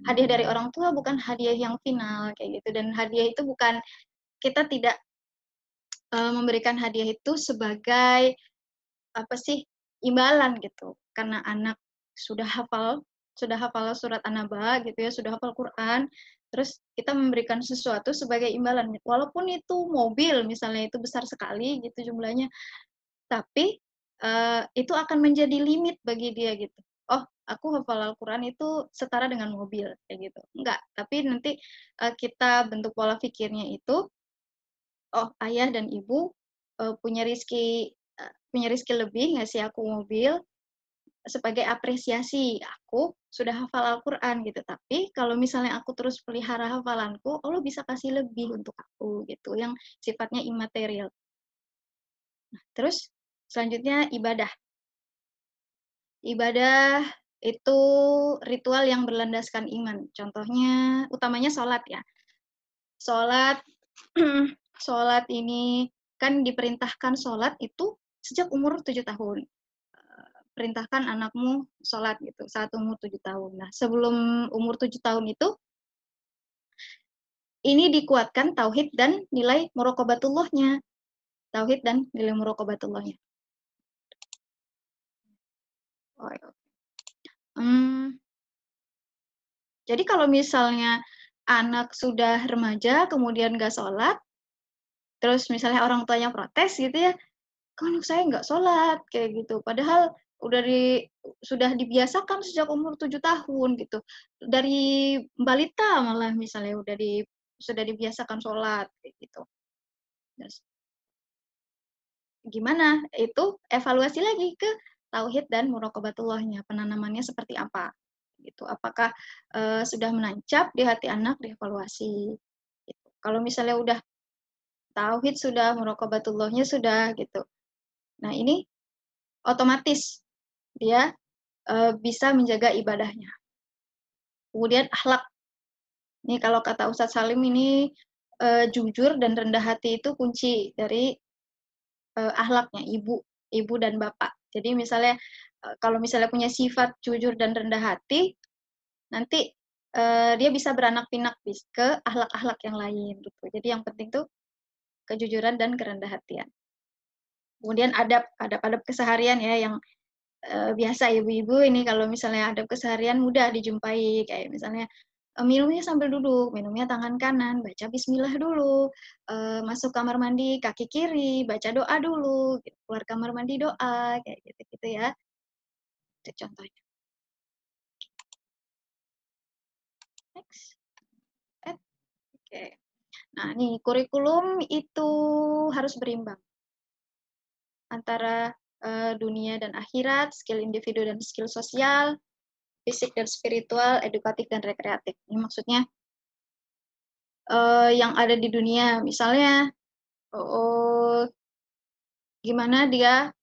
hadiah dari orang tua bukan hadiah yang final, kayak gitu. Dan hadiah itu bukan, kita tidak memberikan hadiah itu sebagai apa sih, imbalan gitu. Karena anak sudah hafal surat An-Naba gitu ya, sudah hafal Quran, terus kita memberikan sesuatu sebagai imbalan. Walaupun itu mobil misalnya, itu besar sekali gitu jumlahnya, tapi itu akan menjadi limit bagi dia gitu. Oh, aku hafal Al-Quran itu setara dengan mobil kayak gitu. Enggak, tapi nanti kita bentuk pola pikirnya itu, oh ayah dan ibu punya rizki lebih ngasih aku mobil sebagai apresiasi aku sudah hafal Al-Quran gitu. Tapi kalau misalnya aku terus pelihara hafalanku, Allah bisa kasih lebih untuk aku gitu, yang sifatnya imaterial. Nah, terus selanjutnya ibadah. Ibadah itu ritual yang berlandaskan iman. Contohnya, utamanya sholat ya. Sholat, sholat ini kan diperintahkan sholat itu sejak umur 7 tahun. Perintahkan anakmu sholat gitu saat umur 7 tahun. Nah, sebelum umur 7 tahun itu, ini dikuatkan tauhid dan nilai muraqabatullahnya. Tauhid dan nilai muraqabatullahnya. Oh, ya. Jadi kalau misalnya anak sudah remaja, kemudian nggak sholat, terus misalnya orang tuanya protes gitu ya, kok anak saya nggak sholat, kayak gitu. Padahal sudah dibiasakan sejak umur 7 tahun gitu. Dari balita malah misalnya sudah dibiasakan sholat, kayak gitu. Terus, gimana? Itu evaluasi lagi ke tauhid dan muraqabatullahnya, penanamannya seperti apa. Gitu. Apakah sudah menancap di hati anak, dievaluasi. Gitu. Kalau misalnya udah tauhid sudah, muraqabatullahnya sudah gitu. Nah, ini otomatis dia bisa menjaga ibadahnya. Kemudian akhlak. Ini kalau kata Ustadz Salim ini jujur dan rendah hati itu kunci dari akhlaknya ibu dan bapak. Jadi misalnya kalau misalnya punya sifat jujur dan rendah hati, nanti dia bisa beranak pinak ke akhlak-akhlak yang lain gitu. Jadi yang penting tuh kejujuran dan kerendah hatian. Kemudian adab keseharian ya, yang biasa ibu-ibu ini kalau misalnya adab keseharian mudah dijumpai, kayak misalnya minumnya sambil duduk, minumnya tangan kanan, baca bismillah dulu, masuk kamar mandi kaki kiri, baca doa dulu, keluar kamar mandi doa, kayak gitu-gitu ya. Itu contohnya. Next. Oke. Nah, nih kurikulum itu harus berimbang antara dunia dan akhirat, skill individu dan skill sosial, fisik dan spiritual, edukatif dan rekreatif. Ini maksudnya yang ada di dunia, misalnya gimana dia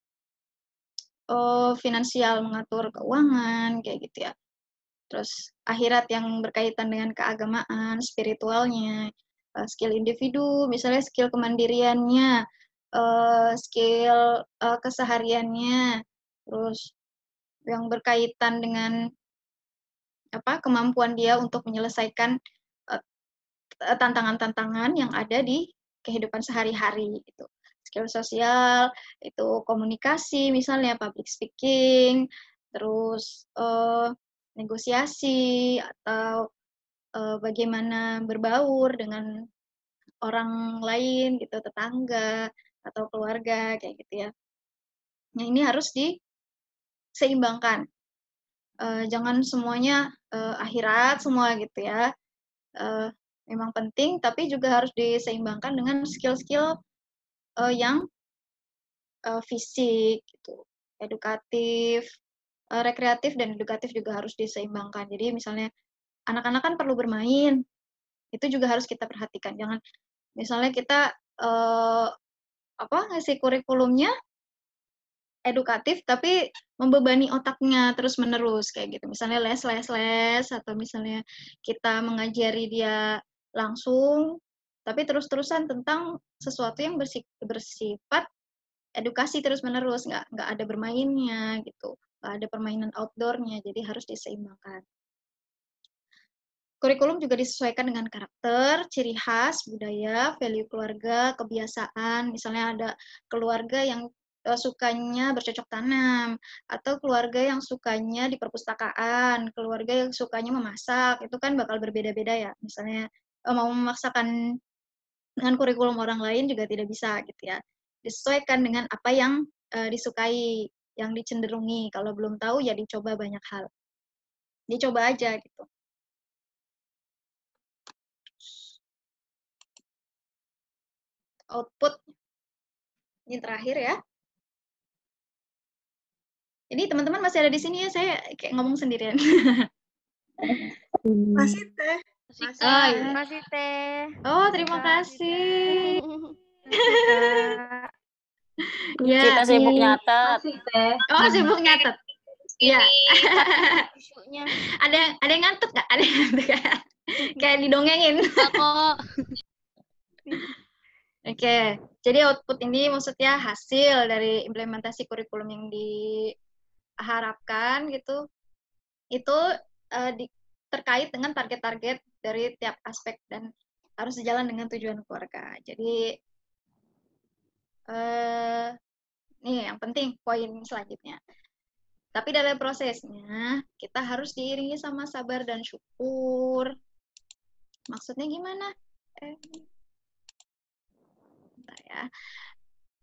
finansial, mengatur keuangan, kayak gitu ya. Terus akhirat yang berkaitan dengan keagamaan, spiritualnya, skill individu, misalnya skill kemandiriannya, skill kesehariannya, terus yang berkaitan dengan kemampuan dia untuk menyelesaikan tantangan-tantangan yang ada di kehidupan sehari-hari gitu. Skill sosial itu komunikasi, misalnya public speaking, terus negosiasi atau bagaimana berbaur dengan orang lain gitu, tetangga atau keluarga kayak gitu ya. Nah, ini harus diseimbangkan. Jangan semuanya akhirat semua gitu ya. Memang penting, tapi juga harus diseimbangkan dengan skill-skill yang fisik, gitu, edukatif, rekreatif dan edukatif juga harus diseimbangkan. Jadi misalnya anak-anak kan perlu bermain, itu juga harus kita perhatikan. Jangan misalnya kita ngasih kurikulumnya edukatif tapi membebani otaknya terus-menerus kayak gitu. Misalnya les atau misalnya kita mengajari dia langsung tapi terus-terusan tentang sesuatu yang bersifat edukasi terus-menerus, nggak ada bermainnya gitu, nggak ada permainan outdoornya, jadi harus diseimbangkan. Kurikulum juga disesuaikan dengan karakter, ciri khas, budaya, value keluarga, kebiasaan. Misalnya ada keluarga yang sukanya bercocok tanam, atau keluarga yang sukanya di perpustakaan, keluarga yang sukanya memasak, itu kan bakal berbeda-beda ya. Misalnya mau memaksakan dengan kurikulum orang lain juga tidak bisa gitu ya. Disesuaikan dengan apa yang disukai, yang dicenderungi. Kalau belum tahu ya dicoba banyak hal. Dicoba aja gitu. Output ini terakhir ya. Jadi teman-teman masih ada di sini ya, saya kayak ngomong sendirian. Masih teh. Oh, iya. Masih Teh. Oh, terima kasih. Ya. Kita sibuk nyatet. Oh, sibuk nyatet. Iya. Isunya. Ada yang ngantuk nggak? Ada yang ngantuk nggak? Kayak didongengin. Kok Oke, jadi output ini maksudnya hasil dari implementasi kurikulum yang diharapkan gitu. Itu terkait dengan target-target dari tiap aspek dan harus sejalan dengan tujuan keluarga. Jadi nih yang penting poin selanjutnya. Tapi dalam prosesnya kita harus diiringi sama sabar dan syukur. Maksudnya gimana? Bentar ya.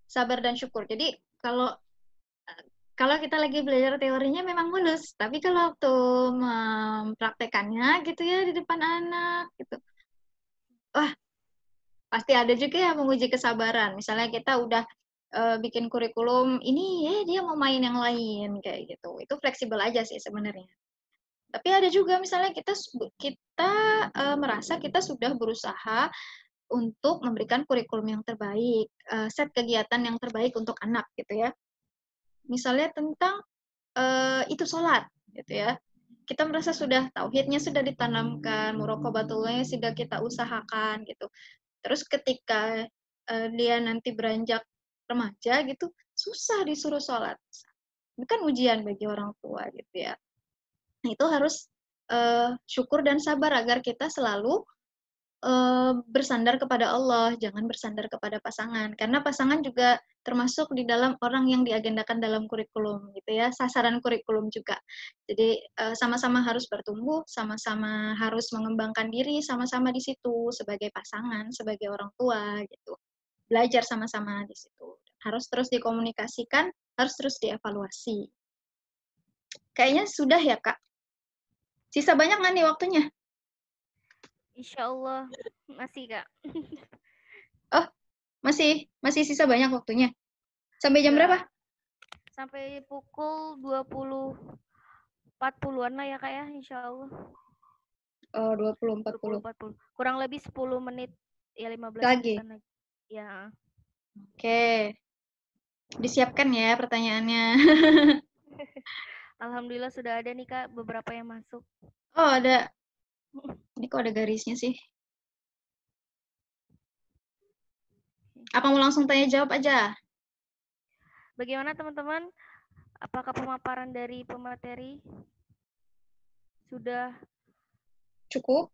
Sabar dan syukur. Jadi kalau kita lagi belajar teorinya memang mulus, tapi kalau waktu mempraktekannya gitu ya di depan anak gitu, wah pasti ada juga yang menguji kesabaran. Misalnya kita udah bikin kurikulum ini, dia mau main yang lain kayak gitu. Itu fleksibel aja sih sebenarnya. Tapi ada juga misalnya kita merasa kita sudah berusaha untuk memberikan kurikulum yang terbaik, set kegiatan yang terbaik untuk anak gitu ya. Misalnya tentang itu sholat gitu ya. Kita merasa sudah tauhidnya sudah ditanamkan, muraqabatullahnya sudah kita usahakan gitu. Terus ketika dia nanti beranjak remaja gitu, susah disuruh sholat. Itu kan ujian bagi orang tua gitu ya. Nah, itu harus syukur dan sabar agar kita selalu bersandar kepada Allah, jangan bersandar kepada pasangan. Karena pasangan juga termasuk di dalam orang yang diagendakan dalam kurikulum gitu ya, sasaran kurikulum juga. Jadi sama-sama harus bertumbuh, sama-sama harus mengembangkan diri, sama-sama di situ sebagai pasangan, sebagai orang tua gitu. Belajar sama-sama di situ. Harus terus dikomunikasikan, harus terus dievaluasi. Kayaknya sudah ya, Kak. Sisa banyak nggak nih waktunya? Insya Allah masih Kak. Oh, masih sisa banyak waktunya. Sampai jam Ya, berapa? sampai pukul 20.40-an lah ya Kak ya, insya Allah. Oh, 20.40. Kurang lebih 10 menit, ya 15 Lagi. menitan lagi. Ya. Oke. Disiapkan ya pertanyaannya. Alhamdulillah sudah ada nih Kak, beberapa yang masuk. Oh, ada. Ini kok ada garisnya sih? Apa mau langsung tanya jawab aja? Bagaimana teman-teman? Apakah pemaparan dari pemateri sudah Cukup?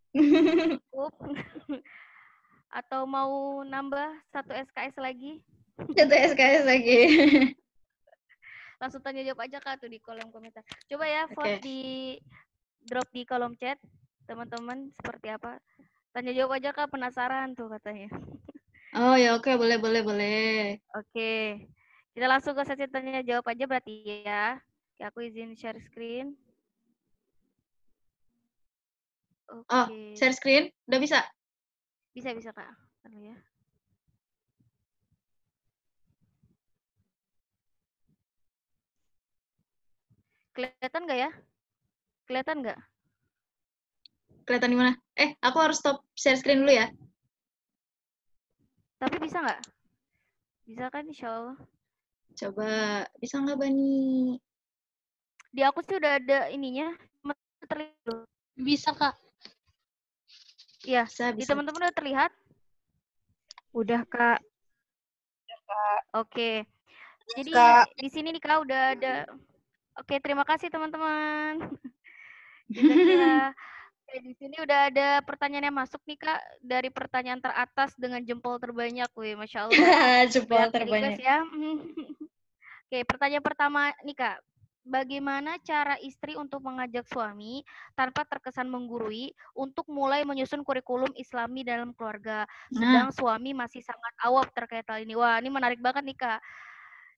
cukup? Atau mau nambah satu SKS lagi? Satu SKS lagi. Langsung tanya jawab aja Kak tuh di kolom komentar. Coba ya vote di drop di kolom chat teman-teman seperti apa. Tanya jawab aja Kak, penasaran tuh katanya. Oh ya oke, boleh. Oke. Kita langsung ke sesi tanya jawab aja berarti ya. Oke, aku izin share screen. Oke. Oh, share screen? Udah bisa? Bisa Kak. Bentar ya. Kelihatan nggak ya? Kelihatan nggak? Kelihatan di mana? Aku harus stop share screen dulu ya. Tapi bisa nggak? Bisa kan insya Allah. Coba, bisa nggak Bani? Di aku sih udah ada ininya. Terlihat. bisa Kak? Iya, Bisa. di teman-teman udah terlihat? Udah, Kak. Oke. Jadi di sini nih Kak udah ada. Oke, terima kasih teman-teman. Jazakillah. Oke, di sini udah ada pertanyaan yang masuk nih Kak, dari pertanyaan teratas dengan jempol terbanyak. Wih, Masya Allah. Jempol Banyak terbanyak. request ya. Oke, pertanyaan pertama nih Kak. Bagaimana cara istri untuk mengajak suami tanpa terkesan menggurui untuk mulai menyusun kurikulum Islami dalam keluarga, sedang suami masih sangat awam terkait hal ini? Wah, ini menarik banget nih Kak.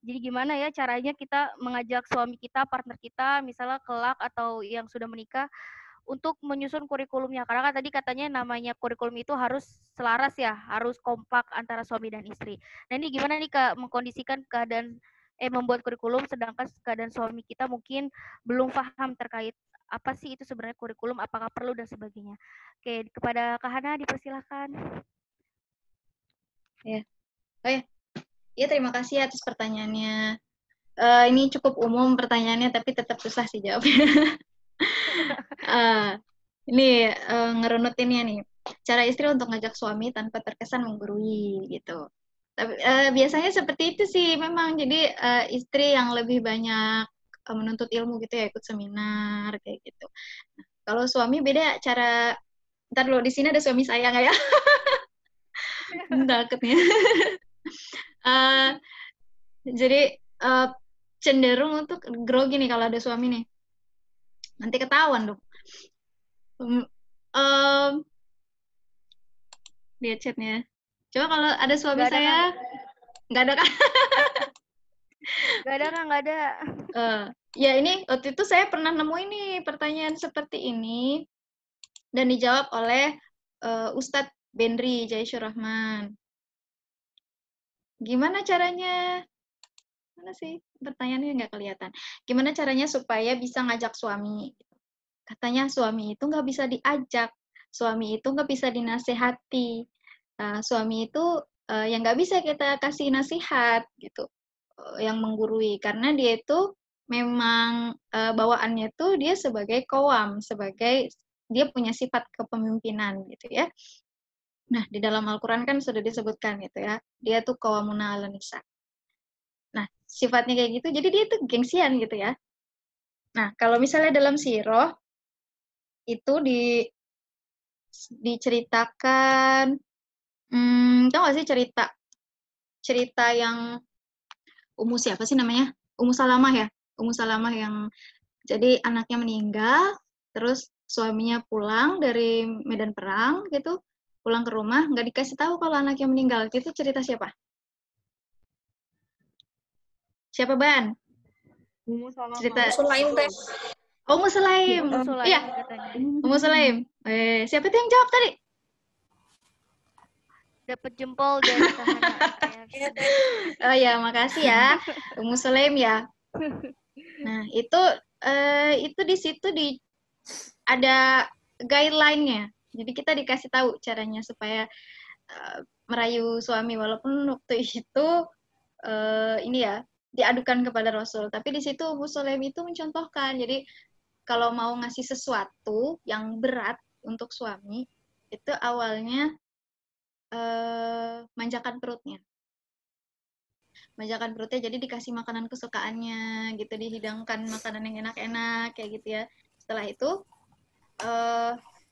Jadi gimana ya caranya kita mengajak suami kita, partner kita, misalnya kelak atau yang sudah menikah untuk menyusun kurikulumnya. Karena kan tadi katanya namanya kurikulum itu harus selaras ya, harus kompak antara suami dan istri. Nah ini gimana nih Kak mengkondisikan keadaan membuat kurikulum sedangkan keadaan suami kita mungkin belum paham terkait apa sih itu sebenarnya kurikulum, apakah perlu dan sebagainya. Oke, kepada Kak Hana dipersilahkan. Ya. Oh ya. Ya, terima kasih atas pertanyaannya. Ini cukup umum pertanyaannya, tapi tetap susah sih jawabnya. Ini ngerunutinnya nih. Cara istri untuk ngajak suami tanpa terkesan menggurui gitu. Tapi biasanya seperti itu sih memang. Jadi istri yang lebih banyak menuntut ilmu gitu ya, ikut seminar kayak gitu. Nah, kalau suami beda cara. Ntar dulu, di sini ada suami saya nggak ya? Takutnya. Jadi cenderung untuk grogi nih kalau ada suami nih. Nanti ketahuan dong. Lihat chatnya. Coba kalau ada suami Nggak ada, saya, nggak ada kan? Nggak ada Kak, nggak ada. Ya ini waktu itu saya pernah nemu ini pertanyaan seperti ini dan dijawab oleh Ustadz Benri Jaisyur Rahman. Gimana caranya? Mana sih pertanyaannya nggak kelihatan. Gimana caranya supaya bisa ngajak suami? Katanya suami itu nggak bisa diajak, suami itu nggak bisa dinasehati, suami itu yang nggak bisa kita kasih nasihat gitu, yang menggurui karena dia itu memang bawaannya itu dia sebagai qawam, sebagai dia punya sifat kepemimpinan gitu ya. Nah di dalam Al-Quran kan sudah disebutkan gitu ya, dia tuh qawamuna 'alan nisa. Nah sifatnya kayak gitu, jadi dia tuh gengsian gitu ya. Nah kalau misalnya dalam sirah itu diceritakan, tau gak sih cerita yang siapa sih namanya? Ummu Salamah ya? Ummu Salamah yang jadi anaknya meninggal, terus suaminya pulang dari medan perang gitu, pulang ke rumah, nggak dikasih tahu kalau anaknya meninggal. Itu cerita siapa? Siapa, Ban? Cerita Sulaim teh. Ummu Sulaim. Ummu Sulaim Iya, katanya. Ummu Sulaim. Siapa tuh yang jawab tadi? Dapat jempol dari Kak Hana. Oh ya, makasih ya, Ummu Sulaim ya. Nah, itu di situ ada guideline-nya. Jadi kita dikasih tahu caranya supaya merayu suami, walaupun waktu itu ini ya diadukan kepada Rasul. Tapi di situ Ummu Sulaim itu mencontohkan. Jadi kalau mau ngasih sesuatu yang berat untuk suami, itu awalnya manjakan perutnya. Manjakan perutnya, jadi dikasih makanan kesukaannya gitu, dihidangkan makanan yang enak-enak kayak gitu ya. Setelah itu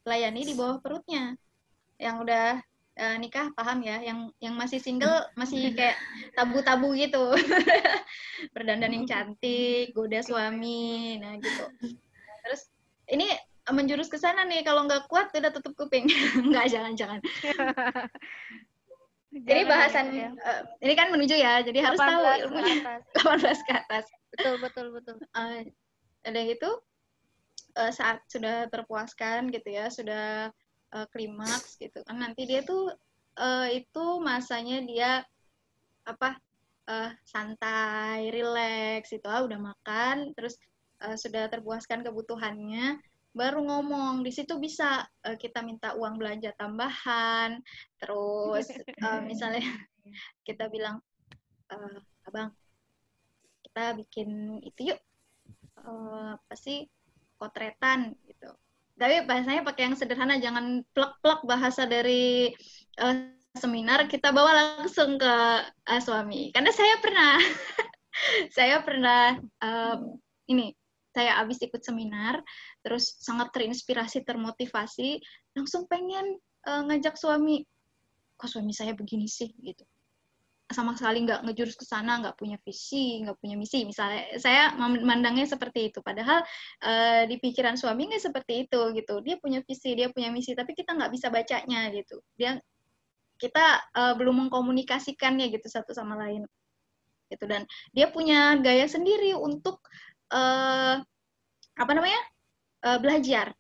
layani di bawah perutnya. Yang udah nikah paham ya, yang masih single masih kayak tabu-tabu gitu. Berdandan yang cantik, goda suami, nah gitu. Terus ini menjurus ke sana nih, kalau nggak kuat udah tutup kuping. Nggak, jangan. Jadi bahasan ini kan menuju ya, jadi harus tahu ilmunya. 18 ke atas. Betul. Ada gitu, saat sudah terpuaskan gitu ya, sudah klimaks gitu kan, nanti dia tuh itu masanya dia santai, rileks itu, udah makan, terus sudah terpuaskan kebutuhannya, baru ngomong. Di situ bisa kita minta uang belanja tambahan, terus misalnya kita bilang, abang, kita bikin itu yuk, apa sih, potretan gitu. Tapi bahasanya pakai yang sederhana, jangan plek-plek bahasa dari seminar kita bawa langsung ke suami. Karena saya pernah saya habis ikut seminar, terus sangat terinspirasi, termotivasi, langsung pengen ngajak suami, kok suami saya begini sih gitu. Sama sekali nggak ngejurus ke sana, nggak punya visi, nggak punya misi. Misalnya saya memandangnya seperti itu, padahal di pikiran suami nggak seperti itu gitu. Dia punya visi, dia punya misi, tapi kita nggak bisa bacanya gitu. Kita belum mengkomunikasikannya gitu satu sama lain. gitu, dan dia punya gaya sendiri untuk belajar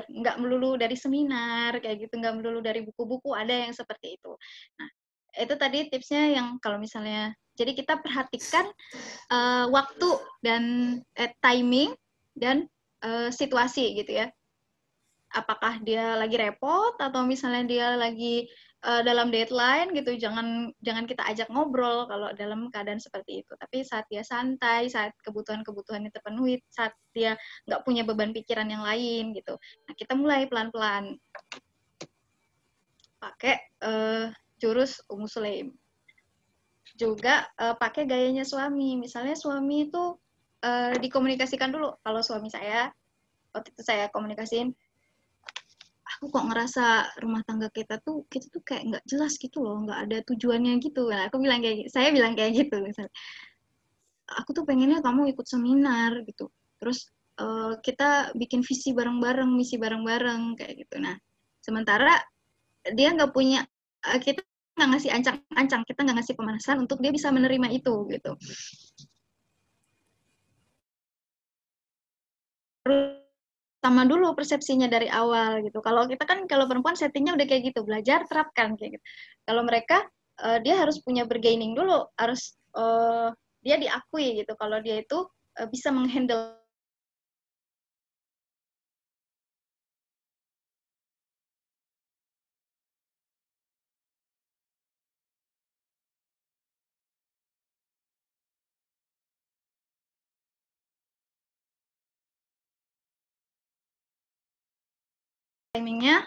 nggak melulu dari seminar kayak gitu, nggak melulu dari buku-buku, ada yang seperti itu. Nah, itu tadi tipsnya yang kalau misalnya, jadi kita perhatikan waktu dan timing dan situasi gitu ya. Apakah dia lagi repot atau misalnya dia lagi dalam deadline gitu, jangan kita ajak ngobrol kalau dalam keadaan seperti itu. Tapi saat dia santai, saat kebutuhan-kebutuhannya terpenuhi, saat dia nggak punya beban pikiran yang lain gitu. Nah, kita mulai pelan-pelan pakai jurus Ummu Sulaim. Juga pakai gayanya suami. Misalnya suami itu dikomunikasikan dulu. Kalau suami saya, waktu itu saya komunikasiin, aku kok ngerasa rumah tangga kita tuh kayak nggak jelas gitu loh, nggak ada tujuannya gitu. Nah, saya bilang kayak gitu misalnya. Aku tuh pengennya kamu ikut seminar gitu. Terus kita bikin visi bareng-bareng, misi bareng-bareng kayak gitu. Nah, sementara dia nggak punya, kita nggak ngasih ancang-ancang, kita nggak ngasih pemanasan untuk dia bisa menerima itu gitu. Sama dulu persepsinya dari awal gitu. Kalau kita kan, kalau perempuan settingnya udah kayak gitu, belajar terapkan kayak gitu. Kalau mereka dia harus punya bergaining dulu, harus dia diakui gitu kalau dia itu bisa menghandle timingnya,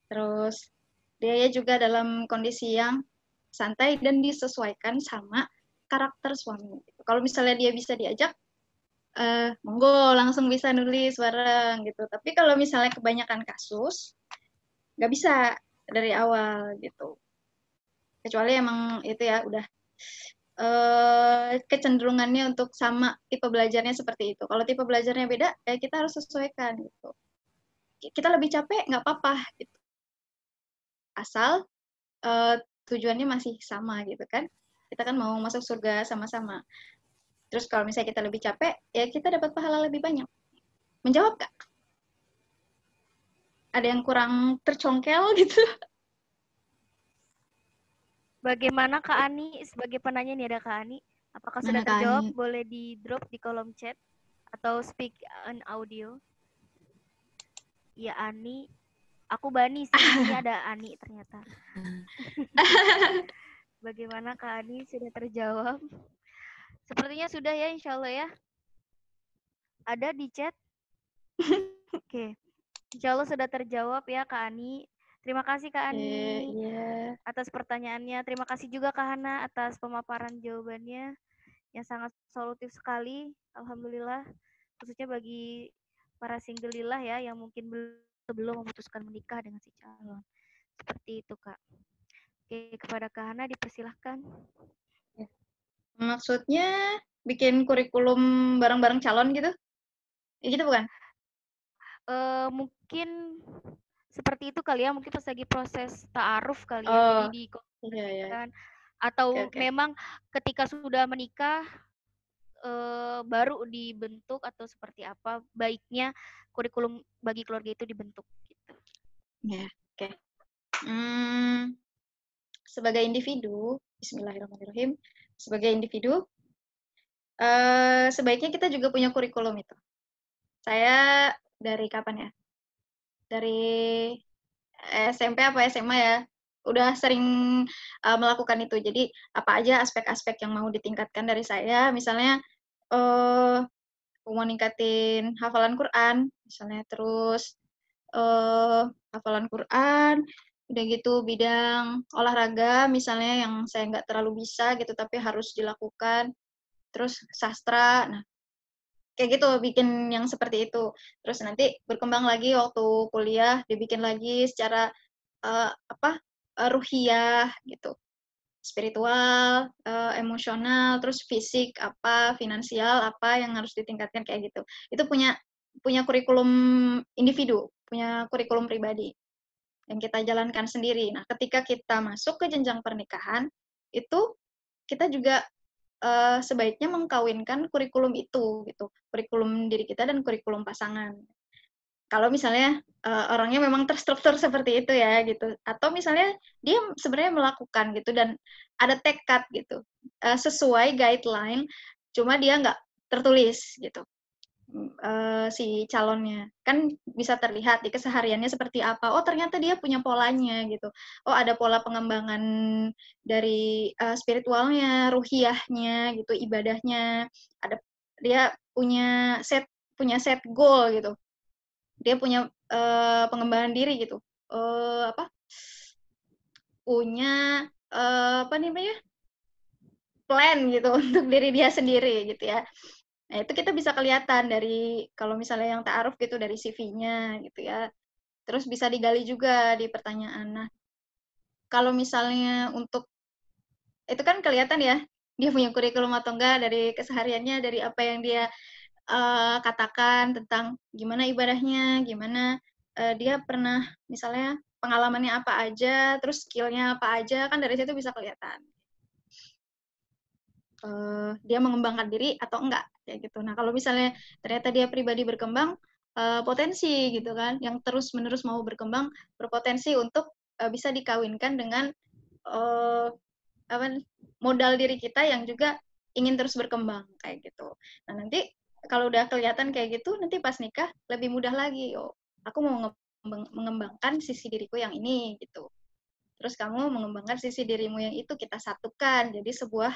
terus dia juga dalam kondisi yang santai dan disesuaikan sama karakter suami. Kalau misalnya dia bisa diajak, monggo langsung bisa nulis bareng gitu. Tapi kalau misalnya kebanyakan kasus, nggak bisa dari awal gitu. Kecuali emang itu ya udah kecenderungannya untuk sama tipe belajarnya seperti itu. Kalau tipe belajarnya beda, ya kita harus sesuaikan gitu. Kita lebih capek nggak apa-apa gitu. Asal tujuannya masih sama gitu kan. Kita kan mau masuk surga sama-sama. Terus kalau misalnya kita lebih capek, ya kita dapat pahala lebih banyak. Menjawab Kak? Ada yang kurang tercongkel gitu? Bagaimana Kak Ani, sebagai penanya nih ada Kak Ani, apakah sudah Mana Kak terjawab? Ani? Boleh di drop di kolom chat atau speak on audio. Ya Ani, aku Bani sih, ini ada Ani ternyata. Bagaimana Kak Ani, sudah terjawab? Sepertinya sudah ya, insya Allah ya. Ada di chat? Oke, insya Allah sudah terjawab ya Kak Ani. Terima kasih Kak Ani atas pertanyaannya. Terima kasih juga Kak Hana atas pemaparan jawabannya yang sangat solutif sekali. Alhamdulillah, khususnya bagi para single lillah ya yang mungkin belum memutuskan menikah dengan si calon. Seperti itu Kak. Oke, kepada Kak Hana dipersilahkan. Maksudnya bikin kurikulum bareng-bareng calon gitu? Ya gitu bukan? Mungkin seperti itu kali ya, mungkin pas lagi proses ta'aruf kali ya, jadi dikomunikasikan. Atau memang ketika sudah menikah baru dibentuk, atau seperti apa baiknya kurikulum bagi keluarga itu dibentuk gitu. Ya, oke. Sebagai individu, bismillahirrahmanirrahim, sebagai individu, sebaiknya kita juga punya kurikulum itu. Saya dari kapan ya? Dari SMP apa SMA ya? Udah sering melakukan itu. Jadi apa aja aspek-aspek yang mau ditingkatkan dari saya, misalnya mau ningkatin hafalan Quran, misalnya, terus hafalan Quran, udah gitu bidang olahraga misalnya yang saya nggak terlalu bisa gitu tapi harus dilakukan, terus sastra, nah kayak gitu bikin yang seperti itu. Terus nanti berkembang lagi waktu kuliah dibikin lagi secara ruhiyah gitu, spiritual, emosional, terus fisik apa, finansial apa yang harus ditingkatkan kayak gitu. Itu punya kurikulum individu, punya kurikulum pribadi yang kita jalankan sendiri. Nah, ketika kita masuk ke jenjang pernikahan, itu kita juga sebaiknya mengkawinkan kurikulum itu gitu, kurikulum diri kita dan kurikulum pasangan. Kalau misalnya orangnya memang terstruktur seperti itu ya gitu, atau misalnya dia sebenarnya melakukan gitu dan ada tekad gitu, sesuai guideline, cuma dia nggak tertulis gitu. Si calonnya kan bisa terlihat di kesehariannya seperti apa. Oh ternyata dia punya polanya gitu. Oh ada pola pengembangan dari spiritualnya, ruhiyahnya gitu, ibadahnya. Dia punya set goal gitu. Dia punya pengembangan diri gitu. Punya apa namanya, plan gitu untuk diri dia sendiri gitu ya. Nah, itu kita bisa kelihatan dari kalau misalnya yang ta'aruf gitu dari CV-nya gitu ya. Terus bisa digali juga di pertanyaan. Nah, kalau misalnya untuk itu kan kelihatan ya, dia punya kurikulum atau enggak dari kesehariannya, dari apa yang dia katakan tentang gimana ibadahnya, gimana dia pernah misalnya pengalamannya apa aja, terus skill-nya apa aja, kan dari situ bisa kelihatan. Dia mengembangkan diri atau enggak kayak gitu. Nah kalau misalnya ternyata dia pribadi berkembang, potensi gitu kan, yang terus-menerus mau berkembang, berpotensi untuk bisa dikawinkan dengan modal diri kita yang juga ingin terus berkembang kayak gitu. Nah nanti kalau udah kelihatan kayak gitu, nanti pas nikah lebih mudah lagi. Oh aku mau mengembangkan sisi diriku yang ini gitu. Terus kamu mengembangkan sisi dirimu yang itu, kita satukan jadi sebuah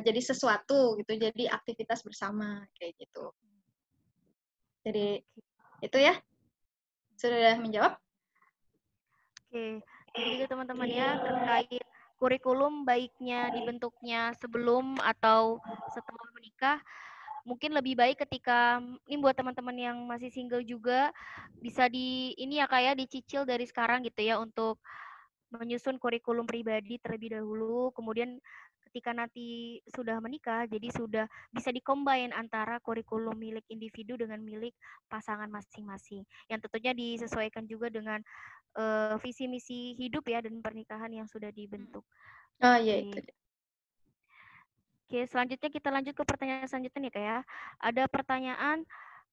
jadi sesuatu gitu, jadi aktivitas bersama kayak gitu. Jadi itu ya, sudah menjawab? Oke, jadi gitu teman-teman ya, terkait kurikulum baiknya dibentuknya sebelum atau setelah menikah, mungkin lebih baik ketika ini buat teman-teman yang masih single juga bisa ini ya kayak dicicil dari sekarang gitu ya untuk menyusun kurikulum pribadi terlebih dahulu, kemudian ketika nanti sudah menikah, jadi sudah bisa dikombin antara kurikulum milik individu dengan milik pasangan masing-masing. Yang tentunya disesuaikan juga dengan visi misi hidup ya dan pernikahan yang sudah dibentuk. Oh iya itu. Oke, selanjutnya kita lanjut ke pertanyaan selanjutnya nih Kak ya. Ada pertanyaan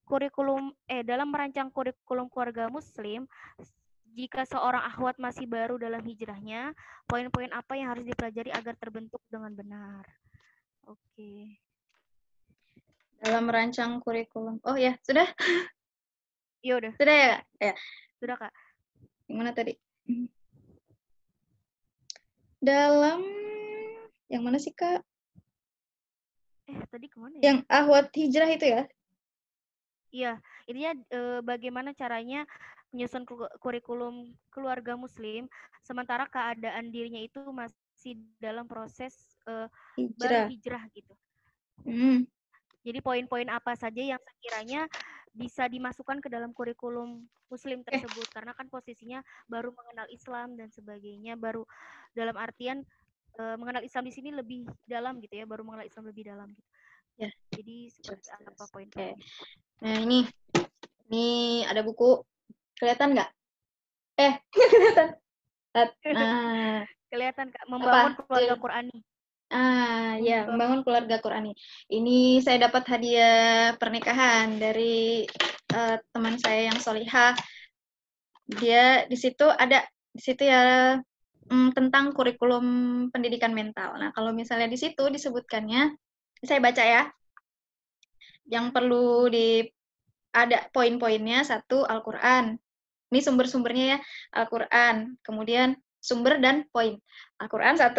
kurikulum dalam merancang kurikulum keluarga muslim, jika seorang akhwat masih baru dalam hijrahnya, poin-poin apa yang harus dipelajari agar terbentuk dengan benar? Oke. Dalam merancang kurikulum. Oh ya, sudah? Iya udah. Sudah ya, Kak? Ya. Sudah, Kak. Yang mana tadi? Dalam yang mana sih, Kak? Tadi kemana ya? Yang ahwat hijrah itu ya? Iya, intinya bagaimana caranya menyusun kurikulum keluarga muslim sementara keadaan dirinya itu masih dalam proses baru hijrah gitu. Jadi poin-poin apa saja yang sekiranya bisa dimasukkan ke dalam kurikulum muslim tersebut karena kan posisinya baru mengenal Islam dan sebagainya, baru dalam artian mengenal Islam di sini lebih dalam gitu ya, baru mengenal Islam lebih dalam gitu. Ya. Jadi seperti apa poin-poin? Nah ini ada buku, kelihatan nggak? Kelihatan. Nah, kelihatan Kak, membangun keluarga Qurani. Ya, membangun keluarga Qurani. Ini saya dapat hadiah pernikahan dari teman saya yang solihah. Dia di situ ya tentang kurikulum pendidikan mental. Nah, kalau misalnya di situ disebutkannya, saya baca ya. Yang perlu ada poin-poinnya, 1 Al-Qur'an. Ini sumber-sumbernya ya, Al-Qur'an. Kemudian sumber dan poin. Al-Qur'an 1,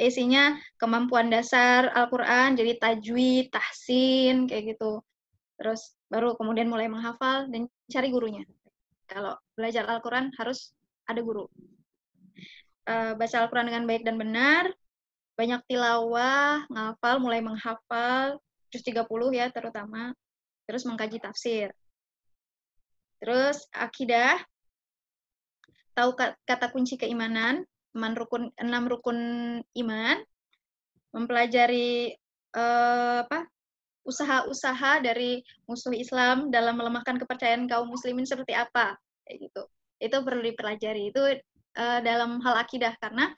isinya kemampuan dasar Al-Qur'an, jadi tajwid, tahsin, kayak gitu. Terus baru kemudian mulai menghafal dan cari gurunya. Kalau belajar Al-Qur'an harus ada guru. Baca Al-Qur'an dengan baik dan benar, banyak tilawah, ngafal, mulai menghafal, juz 30 ya terutama, terus mengkaji tafsir. Terus akidah, tahu kata kunci keimanan, 6 rukun iman, mempelajari usaha-usaha dari musuh Islam dalam melemahkan kepercayaan kaum muslimin seperti apa, kayak gitu. Itu perlu dipelajari. Itu dalam hal akidah, karena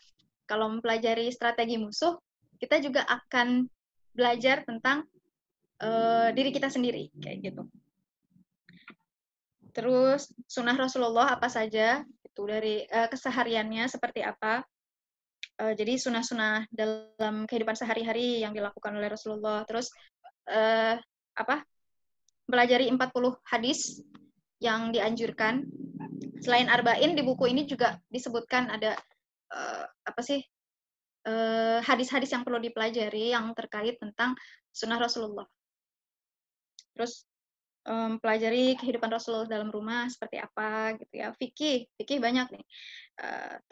kalau mempelajari strategi musuh, kita juga akan belajar tentang diri kita sendiri, kayak gitu. Terus sunnah Rasulullah apa saja, itu dari kesehariannya seperti apa. Jadi sunnah-sunnah dalam kehidupan sehari-hari yang dilakukan oleh Rasulullah. Terus pelajari 40 hadis yang dianjurkan. Selain arba'in, di buku ini juga disebutkan ada hadis-hadis yang perlu dipelajari yang terkait tentang sunnah Rasulullah. Terus pelajari kehidupan Rasulullah dalam rumah seperti apa gitu ya. Fikih banyak nih.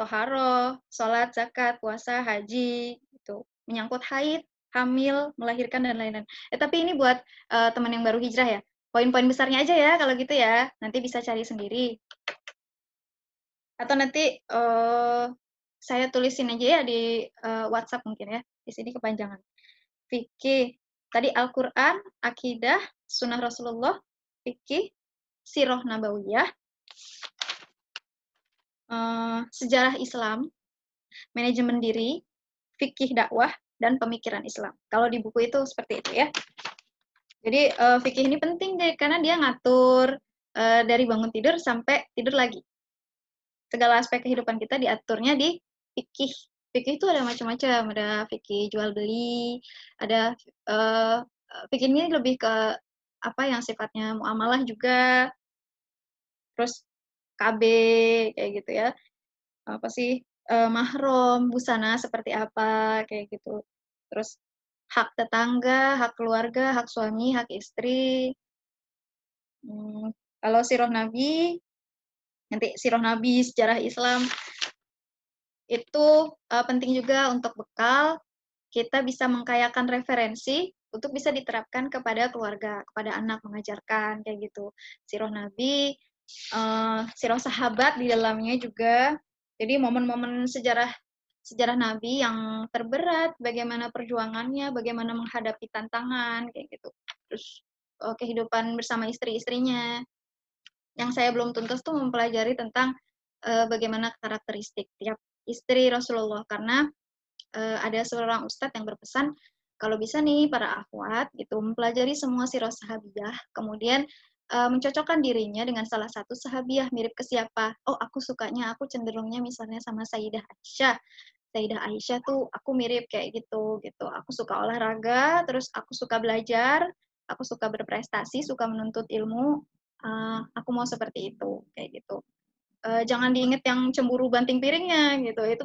Toharoh, sholat, zakat, puasa, haji, gitu. Menyangkut haid, hamil, melahirkan dan lain-lain. Tapi ini buat teman yang baru hijrah ya. Poin-poin besarnya aja ya kalau gitu ya. Nanti bisa cari sendiri. Atau nanti saya tulisin aja ya di WhatsApp mungkin ya. Di sini kepanjangan. Fikih. Tadi Al-Quran, akidah, sunnah Rasulullah, fikih, sirah nabawiyah, sejarah Islam, manajemen diri, fikih dakwah, dan pemikiran Islam. Kalau di buku itu seperti itu ya. Jadi fikih ini penting deh, karena dia ngatur dari bangun tidur sampai tidur lagi. Segala aspek kehidupan kita diaturnya di fikih. Fikih itu ada macam-macam, ada fikih jual beli, ada fikih ini lebih ke apa yang sifatnya muamalah juga, terus KB kayak gitu ya, apa sih mahram, busana seperti apa kayak gitu, terus hak tetangga, hak keluarga, hak suami, hak istri. Kalau sirah Nabi, nanti sirah Nabi, sejarah Islam, itu penting juga untuk bekal, kita bisa mengkayakan referensi untuk bisa diterapkan kepada keluarga, kepada anak, mengajarkan, kayak gitu. Sirah Nabi, sirah sahabat di dalamnya juga, jadi momen-momen sejarah Nabi yang terberat, bagaimana perjuangannya, bagaimana menghadapi tantangan, kayak gitu. Terus kehidupan bersama istri-istrinya. Yang saya belum tuntas tuh mempelajari tentang bagaimana karakteristik tiap istri Rasulullah, karena ada seorang ustadz yang berpesan kalau bisa nih para akhwat gitu mempelajari semua sirah sahabiyah, kemudian mencocokkan dirinya dengan salah satu sahabiyah mirip ke siapa. Oh, aku cenderungnya misalnya sama Sayyidah Aisyah. Sayyidah Aisyah tuh aku mirip kayak gitu. Aku suka olahraga, terus aku suka belajar, aku suka berprestasi, suka menuntut ilmu. Aku mau seperti itu, kayak gitu. Jangan diingat yang cemburu banting piringnya gitu. Itu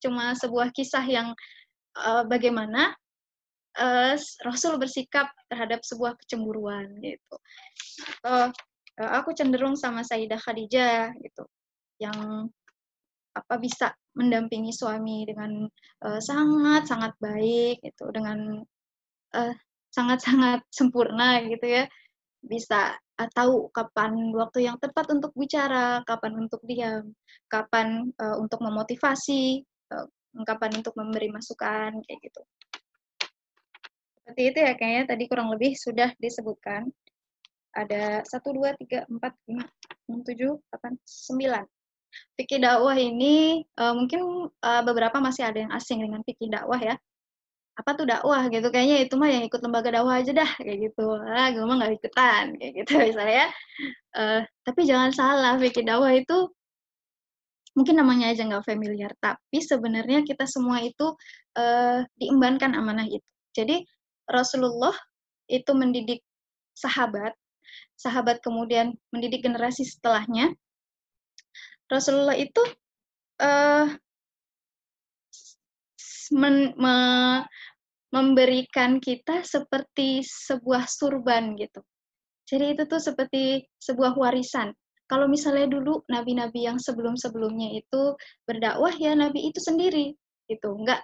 cuma sebuah kisah yang bagaimana Rasul bersikap terhadap sebuah kecemburuan gitu. Aku cenderung sama Sayyidah Khadijah gitu, yang bisa mendampingi suami dengan sangat-sangat baik gitu, dengan sangat-sangat sempurna gitu ya. Bisa tahu kapan waktu yang tepat untuk bicara, kapan untuk diam, kapan untuk memotivasi, kapan untuk memberi masukan, kayak gitu. Seperti itu ya kayaknya tadi kurang lebih sudah disebutkan. Ada 1, 2, 3, 4, 5, 6, 7, 8, 9. Fikih dakwah ini mungkin beberapa masih ada yang asing dengan fikih dakwah ya. Apa tuh dakwah gitu, kayaknya itu mah yang ikut lembaga dakwah aja dah kayak gitu, gue mah nggak ikutan kayak gitu misalnya. Tapi jangan salah, fikih dakwah itu mungkin namanya aja nggak familiar, tapi sebenarnya kita semua itu diembankan amanah itu. Jadi Rasulullah itu mendidik sahabat kemudian mendidik generasi setelahnya. Rasulullah itu memberikan kita seperti sebuah surban gitu. Jadi itu tuh seperti sebuah warisan. Kalau misalnya dulu nabi-nabi yang sebelum-sebelumnya itu berdakwah ya nabi itu sendiri gitu, nggak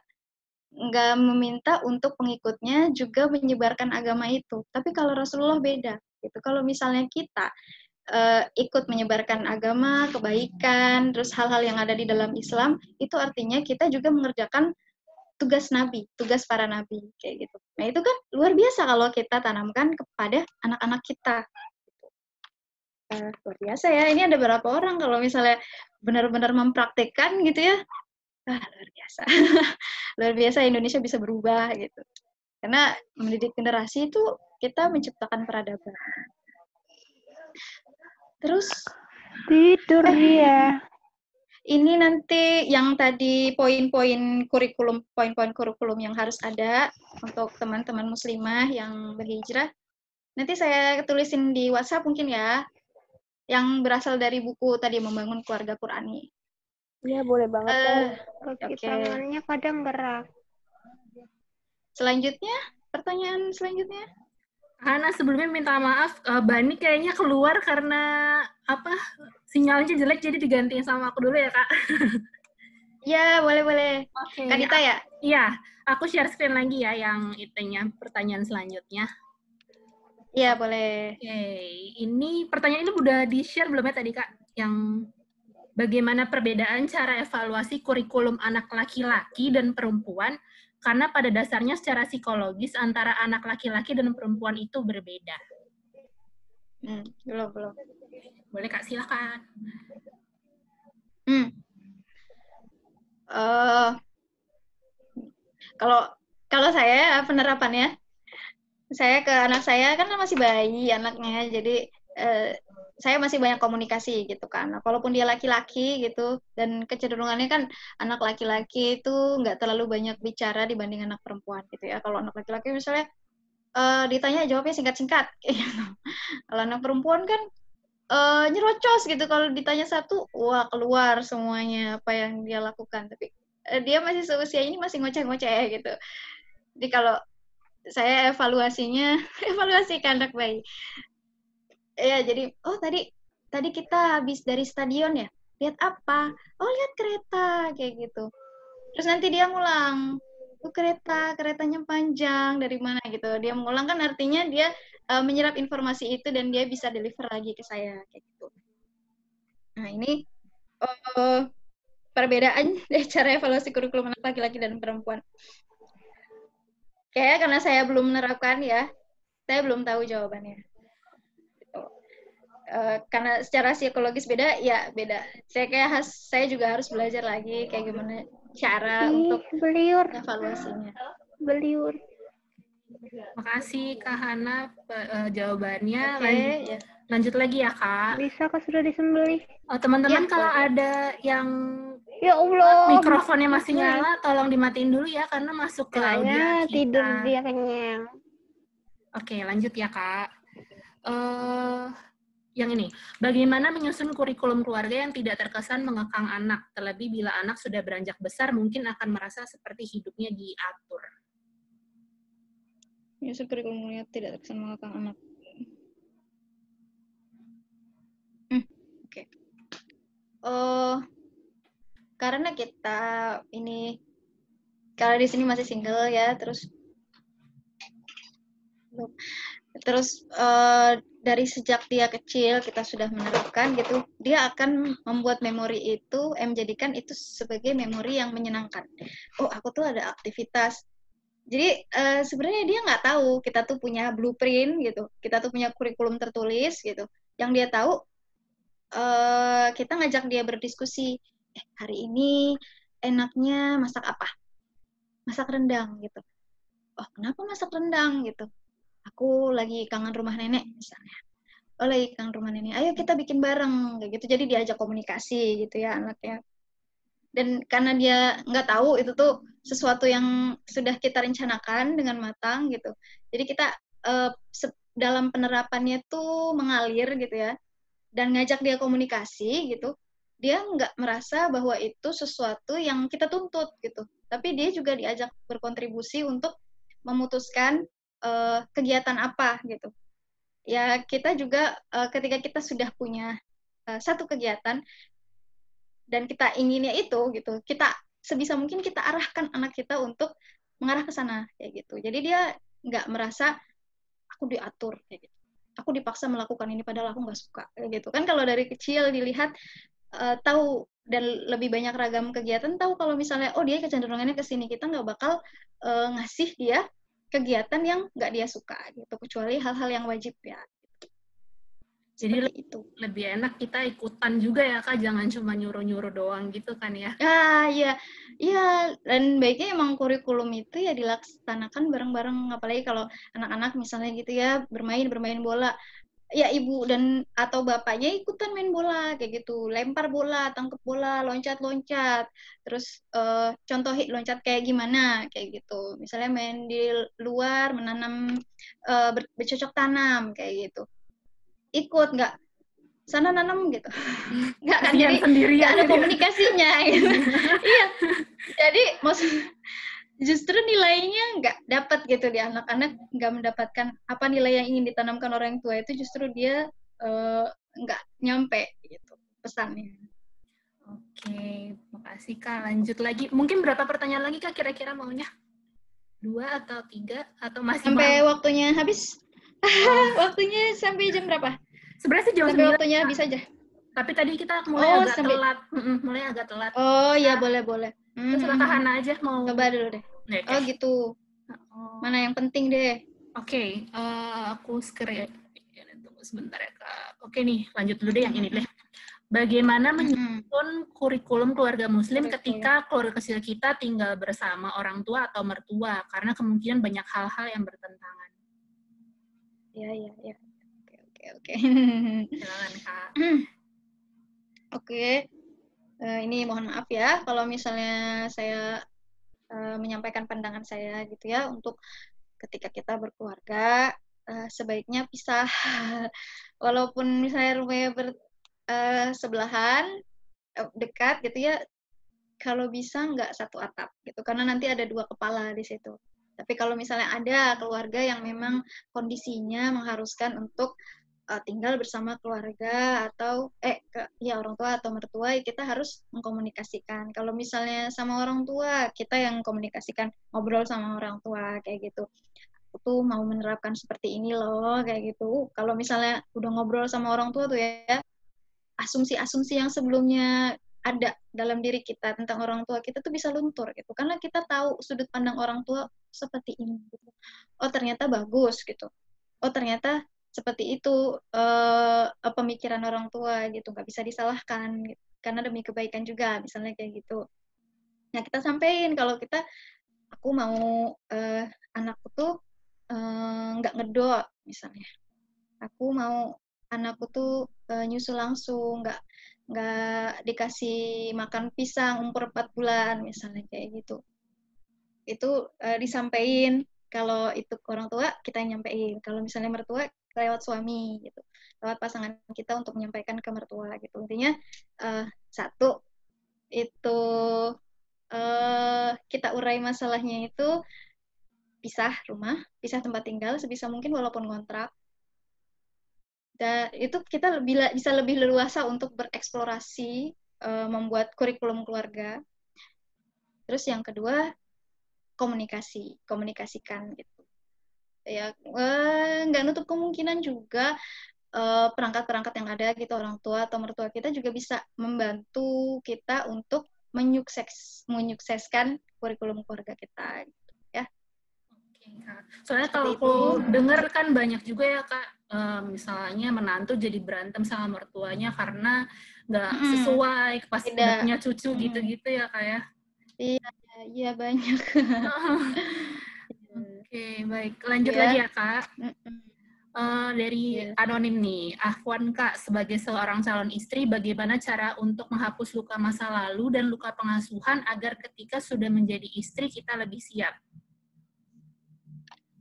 meminta untuk pengikutnya juga menyebarkan agama itu. Tapi kalau Rasulullah beda gitu. Kalau misalnya kita ikut menyebarkan agama, kebaikan, terus hal-hal yang ada di dalam Islam, itu artinya kita juga mengerjakan tugas nabi, tugas para nabi, kayak gitu. Nah itu kan luar biasa kalau kita tanamkan kepada anak-anak kita. Luar biasa ya, ini ada berapa orang kalau misalnya benar-benar mempraktekkan gitu ya, luar biasa. Luar biasa Indonesia bisa berubah gitu. Karena mendidik generasi itu kita menciptakan peradaban. Terus Tidur dia. ini nanti yang tadi poin-poin kurikulum yang harus ada untuk teman-teman muslimah yang berhijrah. Nanti saya tulisin di WhatsApp mungkin ya, yang berasal dari buku tadi Membangun Keluarga Qurani. Iya, boleh banget. oke. Kaki tangannya kadang gerak. Selanjutnya, pertanyaan selanjutnya. Hana sebelumnya minta maaf, Bani kayaknya keluar karena sinyalnya jelek, jadi digantiin sama aku dulu ya, Kak. Ya, boleh. Oke. Kak Dita ya? Iya, aku share screen lagi ya yang itunya, pertanyaan selanjutnya. Iya, boleh. Oke, ini pertanyaan ini udah di-share belum ya tadi, Kak? Yang bagaimana perbedaan cara evaluasi kurikulum anak laki-laki dan perempuan, karena pada dasarnya secara psikologis antara anak laki-laki dan perempuan itu berbeda. Belum. Boleh, Kak, silakan. Kalau saya penerapannya, saya ke anak saya kan masih bayi anaknya, jadi saya masih banyak komunikasi gitu kan. Nah, walaupun dia laki-laki gitu, dan kecenderungannya kan anak laki-laki itu nggak terlalu banyak bicara dibanding anak perempuan gitu ya. Kalau anak laki-laki misalnya ditanya jawabnya singkat-singkat. Kalau anak perempuan kan nyerocos gitu, kalau ditanya satu, wah keluar semuanya apa yang dia lakukan. Tapi dia masih seusia ini masih ngoceh-ngoceh gitu. Jadi kalau saya evaluasi ke anak bayi. Ya, jadi tadi kita habis dari stadion ya. Lihat apa? Oh, lihat kereta kayak gitu. Terus nanti dia ngulang. Keretanya panjang dari mana gitu. Dia mengulang kan artinya dia menyerap informasi itu dan dia bisa deliver lagi ke saya kayak gitu. Nah, ini perbedaan dari cara evaluasi kurikulum anak laki-laki dan perempuan. Kayaknya karena saya belum menerapkan ya, saya belum tahu jawabannya. Karena secara psikologis beda, ya beda. Saya juga harus belajar lagi kayak gimana cara untuk evaluasinya. Beliur. Makasih Kak Hana jawabannya. Oke, Lanjut lagi ya, Kak. Bisa Kak, sudah disembelih. Teman-teman kalau ada yang Ya Allah. mikrofonnya masih nyala, tolong dimatiin dulu ya karena masuk ke audio kita. Tidur dia kenyang. Oke, lanjut ya, Kak. Yang ini, bagaimana menyusun kurikulum keluarga yang tidak terkesan mengekang anak, terlebih bila anak sudah beranjak besar mungkin akan merasa seperti hidupnya diatur. Menyusun kurikulum yang tidak terkesan mengekang anak. Oke. Karena kita ini, kalau di sini masih single ya, terus dari sejak dia kecil kita sudah menerapkan gitu, dia akan membuat memori itu, menjadikan itu sebagai memori yang menyenangkan. Oh, aku tuh ada aktivitas. Jadi sebenarnya dia nggak tahu kita tuh punya blueprint gitu, kita tuh punya kurikulum tertulis gitu. Yang dia tahu kita ngajak dia berdiskusi. Hari ini enaknya masak apa? Masak rendang gitu. Oh, kenapa masak rendang gitu? Aku lagi kangen rumah nenek misalnya. Oh, lagi kangen rumah nenek. Ayo kita bikin bareng kayak gitu. Jadi diajak komunikasi gitu ya anaknya. Dan karena dia nggak tahu itu tuh sesuatu yang sudah kita rencanakan dengan matang gitu. Jadi kita dalam penerapannya tuh mengalir gitu ya. Dan ngajak dia komunikasi gitu. Dia nggak merasa bahwa itu sesuatu yang kita tuntut gitu. Tapi dia juga diajak berkontribusi untuk memutuskan kegiatan apa gitu. Ya kita juga ketika kita sudah punya satu kegiatan dan kita inginnya itu gitu, kita sebisa mungkin kita arahkan anak kita untuk mengarah ke sana kayak gitu. Jadi dia nggak merasa aku diatur kayak gitu. Aku dipaksa melakukan ini padahal aku nggak suka kayak gitu. Kan kalau dari kecil dilihat tahu dan lebih banyak ragam kegiatan, tahu kalau misalnya oh dia kecenderungannya ke sini, kita nggak bakal ngasih dia kegiatan yang nggak dia suka gitu, kecuali hal-hal yang wajib ya. Jadi Seperti itu. lebih enak kita ikutan juga ya Kak, jangan cuma nyuruh-nyuruh doang gitu kan ya. Iya, iya, dan baiknya emang kurikulum itu ya dilaksanakan bareng-bareng, apalagi kalau anak-anak misalnya gitu ya, bermain bola. Ya ibu dan atau bapaknya ikutan main bola kayak gitu, lempar bola, tangkep bola, loncat-loncat, terus contohin loncat kayak gimana kayak gitu. Misalnya main di luar menanam bercocok tanam kayak gitu, ikut nggak sana nanam gitu, nggak kan, Kasihan jadi sendirian nggak ada gitu. komunikasinya gitu. Iya, jadi maksud justru nilainya nggak dapat gitu, di anak-anak nggak mendapatkan apa nilai yang ingin ditanamkan orang tua, itu justru dia nggak nyampe gitu pesannya. Oke, makasih Kak. Lanjut lagi. Mungkin berapa pertanyaan lagi Kak kira-kira maunya? 2 atau 3 atau masih Sampai mau? waktunya habis. Waktunya sampai jam berapa? Sebenarnya sih jam Sampai 9. waktunya habis aja. Tapi tadi kita mulai Oh, agak sampai. telat. Mulai agak telat. Oh ya, boleh. Terus Kak Hana aja mau. Coba dulu deh. Oke. Oh gitu. Mana yang penting deh? Oke, aku screen. Tunggu sebentar ya Kak. Oke nih, lanjut dulu deh yang ini deh. Bagaimana menyusun kurikulum keluarga muslim ketika keluarga kecil kita tinggal bersama orang tua atau mertua, karena kemungkinan banyak hal-hal yang bertentangan. Ya. Oke. Silakan Kak. Oke. Ini mohon maaf ya kalau misalnya saya menyampaikan pandangan saya gitu ya, untuk ketika kita berkeluarga sebaiknya pisah. Walaupun misalnya rumahnya sebelahan, dekat gitu ya, kalau bisa nggak satu atap gitu, karena nanti ada dua kepala di situ. Tapi kalau misalnya ada keluarga yang memang kondisinya mengharuskan untuk tinggal bersama keluarga atau orang tua atau mertua, kita harus mengkomunikasikan. Kalau misalnya sama orang tua, kita yang komunikasikan, ngobrol sama orang tua kayak gitu. Aku tuh mau menerapkan seperti ini loh kayak gitu. Kalau misalnya udah ngobrol sama orang tua tuh ya, asumsi-asumsi yang sebelumnya ada dalam diri kita tentang orang tua kita tuh bisa luntur gitu, karena kita tahu sudut pandang orang tua seperti ini gitu. Oh ternyata bagus gitu, oh ternyata seperti itu pemikiran orang tua gitu, nggak bisa disalahkan gitu. Karena demi kebaikan juga misalnya kayak gitu. Nah kita sampein kalau aku mau anakku tuh nggak ngedok misalnya, aku mau anakku tuh nyusu langsung, nggak dikasih makan pisang umur 4 bulan misalnya kayak gitu. Itu disampaikan. Kalau itu orang tua, kita yang nyampein. Kalau misalnya mertua, lewat suami gitu, lewat pasangan kita untuk menyampaikan ke mertua gitu. Intinya satu itu kita urai masalahnya itu pisah rumah, pisah tempat tinggal sebisa mungkin walaupun ngontrak. Dan itu kita bisa lebih leluasa untuk bereksplorasi, membuat kurikulum keluarga. Terus yang kedua, komunikasikan gitu. Ya, nggak nutup kemungkinan juga perangkat-perangkat yang ada gitu, orang tua atau mertua kita juga bisa membantu kita untuk menyukseskan kurikulum keluarga kita gitu, ya. Oke, Kak. Soalnya Seperti kalau itu. aku dengar kan banyak juga ya Kak, misalnya menantu jadi berantem sama mertuanya karena nggak sesuai pas udah punya cucu gitu-gitu ya Kak ya. Iya banyak. Oke, baik. Lanjut lagi ya Kak. Dari Yes. anonim nih, Afwan Kak, sebagai seorang calon istri, bagaimana cara untuk menghapus luka masa lalu dan luka pengasuhan agar ketika sudah menjadi istri kita lebih siap?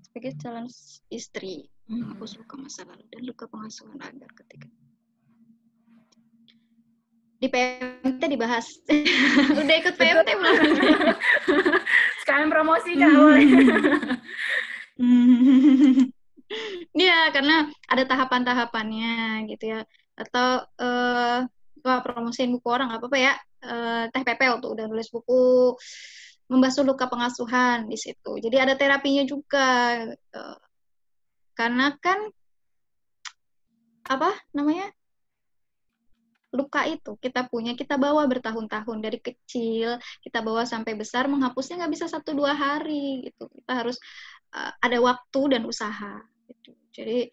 Sebagai calon istri, menghapus luka masa lalu dan luka pengasuhan agar ketika di PMT dibahas. Udah ikut PMT belum? Sekalian promosi Kak, boleh. Iya, karena ada tahapan-tahapannya gitu ya. Atau promosiin buku orang nggak apa-apa ya. Teh Pepel tuh udah nulis buku membasuh luka pengasuhan di situ. Jadi ada terapinya juga. Karena kan luka itu kita bawa bertahun-tahun, dari kecil kita bawa sampai besar, menghapusnya nggak bisa 1-2 hari gitu. Kita harus ada waktu dan usaha gitu. Jadi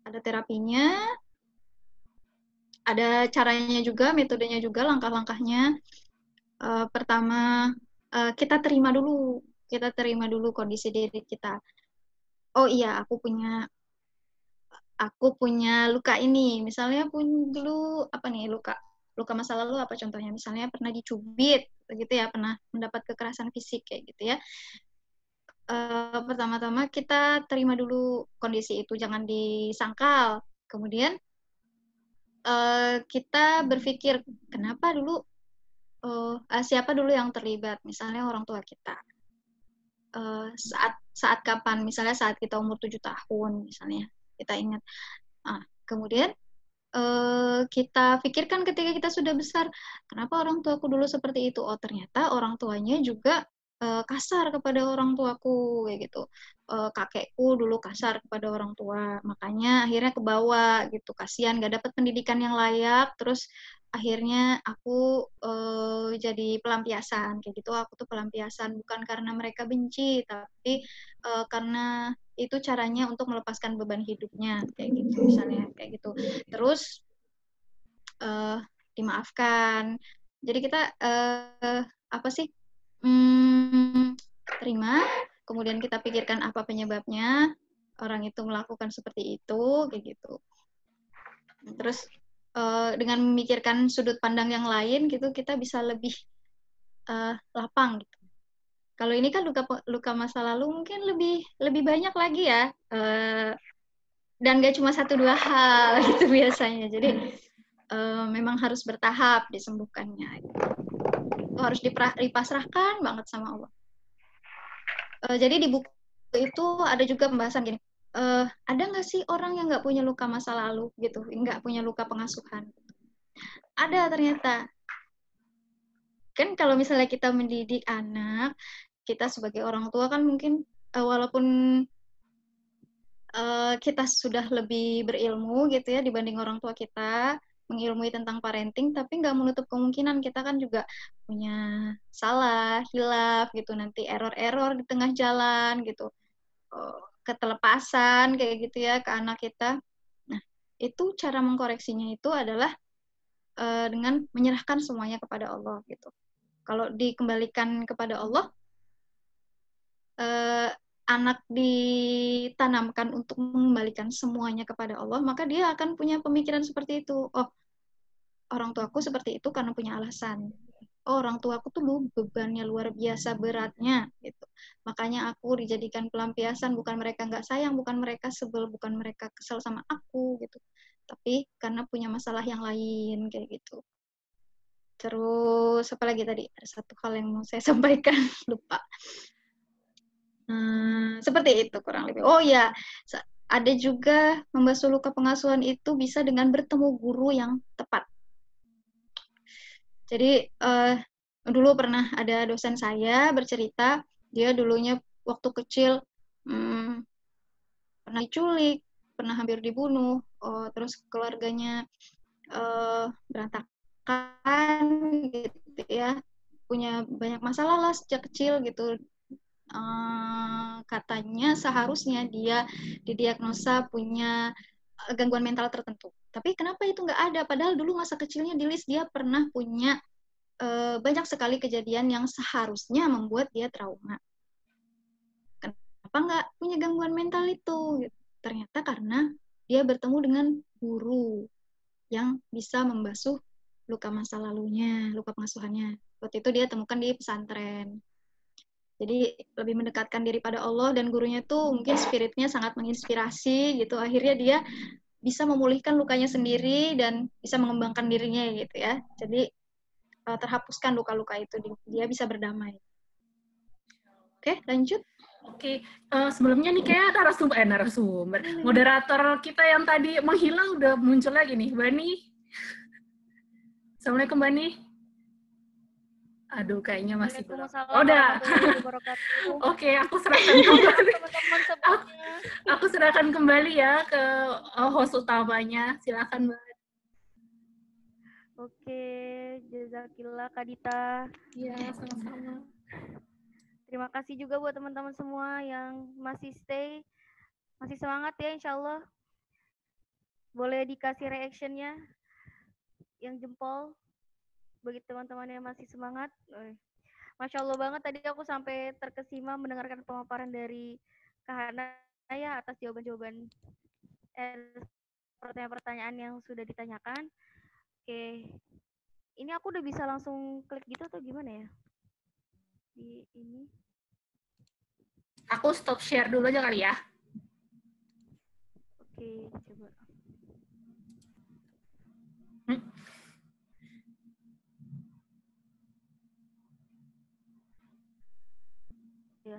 ada terapinya, ada caranya juga, metodenya juga, langkah-langkahnya. Pertama, kita terima dulu kondisi diri kita. Oh iya, aku punya luka ini. Misalnya dulu apa nih, luka masa lalu apa contohnya? Misalnya pernah dicubit, begitu ya, pernah mendapat kekerasan fisik kayak gitu ya. Pertama-tama kita terima dulu kondisi itu, jangan disangkal. Kemudian kita berpikir kenapa dulu, siapa dulu yang terlibat? Misalnya orang tua kita. Saat kapan? Misalnya saat kita umur 7 tahun, misalnya kita ingat. Kemudian kita pikirkan ketika kita sudah besar, kenapa orang tuaku dulu seperti itu? Oh, ternyata orang tuanya juga kasar kepada orang tuaku, kayak gitu. Kakekku dulu kasar kepada orang tua, makanya akhirnya kebawa gitu. Kasihan gak dapat pendidikan yang layak, terus akhirnya aku jadi pelampiasan, kayak gitu. Aku tuh pelampiasan bukan karena mereka benci, tapi karena itu caranya untuk melepaskan beban hidupnya, kayak gitu misalnya, kayak gitu. Terus dimaafkan. Jadi kita terima, kemudian kita pikirkan apa penyebabnya orang itu melakukan seperti itu, kayak gitu. Terus dengan memikirkan sudut pandang yang lain gitu, kita bisa lebih lapang gitu. Kalau ini kan luka masa lalu mungkin lebih banyak lagi ya, dan gak cuma 1-2 hal gitu biasanya. Jadi memang harus bertahap disembuhkannya. Itu harus dipasrahkan banget sama Allah. Jadi di buku itu ada juga pembahasan gini, ada nggak sih orang yang nggak punya luka masa lalu gitu, nggak punya luka pengasuhan? Ada ternyata. Kan kalau misalnya kita mendidik anak, kita sebagai orang tua kan mungkin walaupun kita sudah lebih berilmu gitu ya dibanding orang tua kita, mengilmui tentang parenting, tapi nggak menutup kemungkinan kita kan juga punya salah, hilaf gitu, nanti error-error di tengah jalan gitu, ketelepasan kayak gitu ya ke anak kita. Nah, itu cara mengkoreksinya itu adalah dengan menyerahkan semuanya kepada Allah gitu. Kalau dikembalikan kepada Allah, anak ditanamkan untuk mengembalikan semuanya kepada Allah, maka dia akan punya pemikiran seperti itu. Oh, orang tuaku seperti itu karena punya alasan. Oh, orang tuaku tuh bebannya luar biasa beratnya gitu. Makanya aku dijadikan pelampiasan, bukan mereka nggak sayang, bukan mereka sebel, bukan mereka kesel sama aku gitu. Tapi karena punya masalah yang lain kayak gitu. Terus apa lagi tadi? Ada satu hal yang mau saya sampaikan, lupa. Seperti itu kurang lebih. Oh ya, ada juga membasuh luka pengasuhan itu bisa dengan bertemu guru yang tepat. Jadi dulu pernah ada dosen saya bercerita, dia dulunya waktu kecil pernah diculik, pernah hampir dibunuh, terus keluarganya berantakan gitu ya, punya banyak masalah lah sejak kecil gitu. Katanya seharusnya dia didiagnosa punya gangguan mental tertentu. Tapi kenapa itu nggak ada? Padahal dulu masa kecilnya di list dia pernah punya banyak sekali kejadian yang seharusnya membuat dia trauma. Kenapa nggak punya gangguan mental itu? Ternyata karena dia bertemu dengan guru yang bisa membasuh luka masa lalunya, luka pengasuhannya. Waktu itu dia temukan di pesantren. Jadi lebih mendekatkan diri pada Allah, dan gurunya tuh mungkin spiritnya sangat menginspirasi gitu. Akhirnya dia bisa memulihkan lukanya sendiri dan bisa mengembangkan dirinya gitu ya. Jadi terhapuskan luka-luka itu, dia bisa berdamai. Oke, lanjut. Oke, sebelumnya nih kayak narasumber, moderator kita yang tadi menghilang udah muncul lagi nih, Bani. Assalamualaikum Bani. Aduh, kayaknya masih belum. Oh, udah. Oke, aku serahkan kembali. Aku serahkan kembali ya ke host utamanya. Silakan, Mbak. Oke, jazakillah Kak Dita. Iya, sama-sama. Terima kasih juga buat teman-teman semua yang masih stay, masih semangat ya insya Allah. Boleh dikasih reactionnya yang jempol bagi teman-teman yang masih semangat. Masya Allah banget tadi aku sampai terkesima mendengarkan pemaparan dari Kak Hanaya atas jawaban-jawaban pertanyaan-pertanyaan yang sudah ditanyakan. Oke, ini aku udah bisa langsung klik gitu atau gimana ya? Di ini. Aku stop share dulu aja kali ya. Oke, coba. Ya.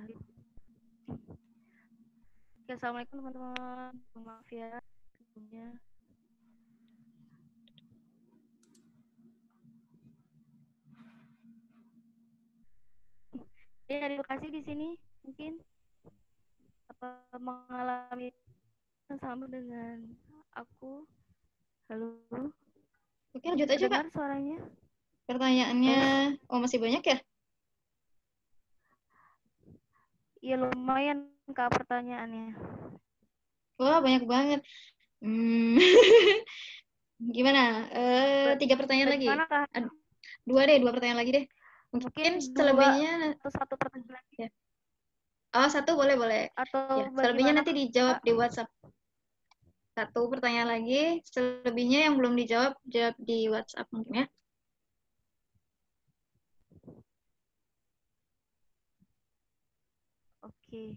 Oke, assalamualaikum teman-teman. Maaf ya sebelumnya. Ada edukasi di sini mungkin apa mengalami yang sama dengan aku? Halo. Oke, lanjut aja, Dengar Kak. suaranya? Pertanyaannya, masih banyak ya? Iya lumayan Kak pertanyaannya. Wah, banyak banget. Gimana? 3 pertanyaan lagi. Bagaimana Kak? 2 pertanyaan lagi deh. Mungkin selebihnya atau 1 pertanyaan lagi. ya. Oh, 1 boleh. Atau Ya, selebihnya nanti dijawab Kak? di WhatsApp. 1 pertanyaan lagi, selebihnya yang belum dijawab, jawab di WhatsApp mungkin ya. Oke.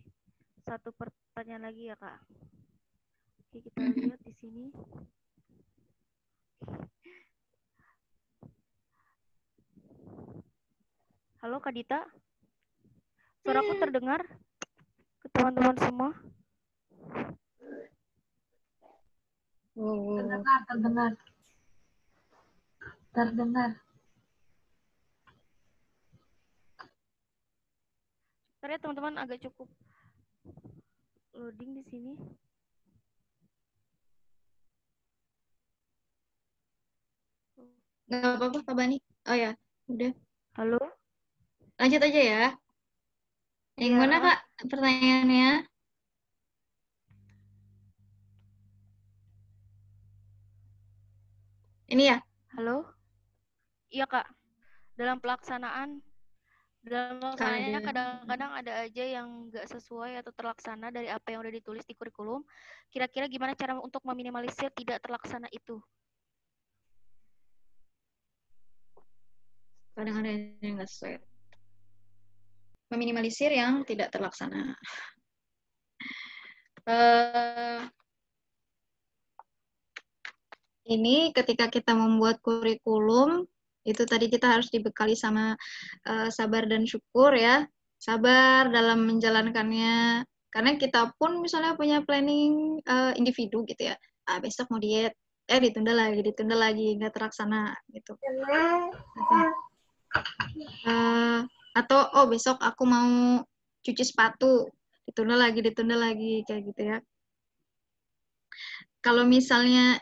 1 pertanyaan lagi ya, Kak. Oke, kita lihat di sini. Halo Kak Dita. Suaraku terdengar ke teman-teman semua? Terdengar. Bentar ya teman-teman, agak cukup loading di sini. Nggak apa-apa, Kak Bani. Oh ya, udah. Halo? Lanjut aja ya. Yang mana, Kak, pertanyaannya? Ini ya? Halo? Iya, Kak. Dalam pelaksanaannya kadang-kadang ada aja yang nggak sesuai atau terlaksana dari apa yang udah ditulis di kurikulum. Kira-kira gimana cara untuk meminimalisir tidak terlaksana itu? Kadang ada yang nggak sesuai. Meminimalisir yang tidak terlaksana. Ini ketika kita membuat kurikulum, itu tadi kita harus dibekali sama sabar dan syukur ya. Sabar dalam menjalankannya. Karena kita pun misalnya punya planning individu gitu ya. Besok mau diet, ditunda lagi, nggak terlaksana gitu. Atau besok aku mau cuci sepatu, ditunda lagi kayak gitu ya. Kalau misalnya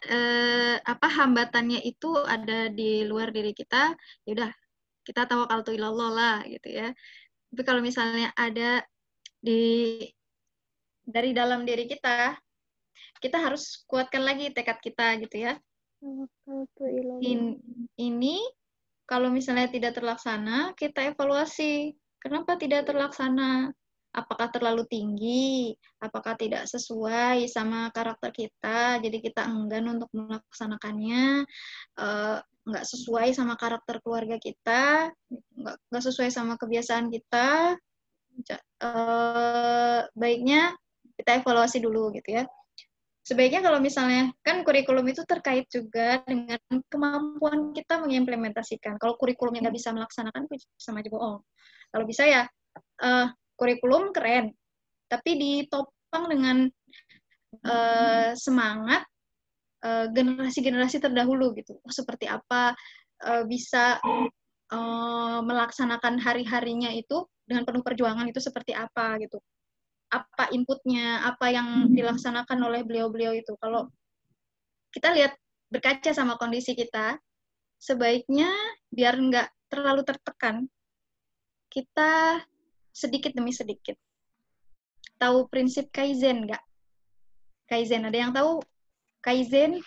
hambatannya itu ada di luar diri kita, ya udah kita tawakaltu ilallah lah gitu ya. Tapi kalau misalnya ada dari dalam diri kita harus kuatkan lagi tekad kita gitu ya. Ini kalau misalnya tidak terlaksana, kita evaluasi. Kenapa tidak terlaksana? Apakah terlalu tinggi? Apakah tidak sesuai sama karakter kita? Jadi kita enggan untuk melaksanakannya. Nggak sesuai sama karakter keluarga kita. Nggak sesuai sama kebiasaan kita. Baiknya kita evaluasi dulu gitu ya. Sebaiknya kalau misalnya, kan kurikulum itu terkait juga dengan kemampuan kita mengimplementasikan. Kalau kurikulumnya nggak bisa melaksanakan, sama aja bohong. Kalau bisa ya, kurikulum keren, tapi ditopang dengan semangat generasi-generasi terdahulu gitu. Seperti apa bisa melaksanakan hari-harinya itu dengan penuh perjuangan itu seperti apa gitu. Apa inputnya, apa yang dilaksanakan oleh beliau-beliau itu. Kalau kita lihat berkaca sama kondisi kita, sebaiknya biar nggak terlalu tertekan, kita sedikit demi sedikit. Tahu prinsip Kaizen nggak? Kaizen, ada yang tahu Kaizen,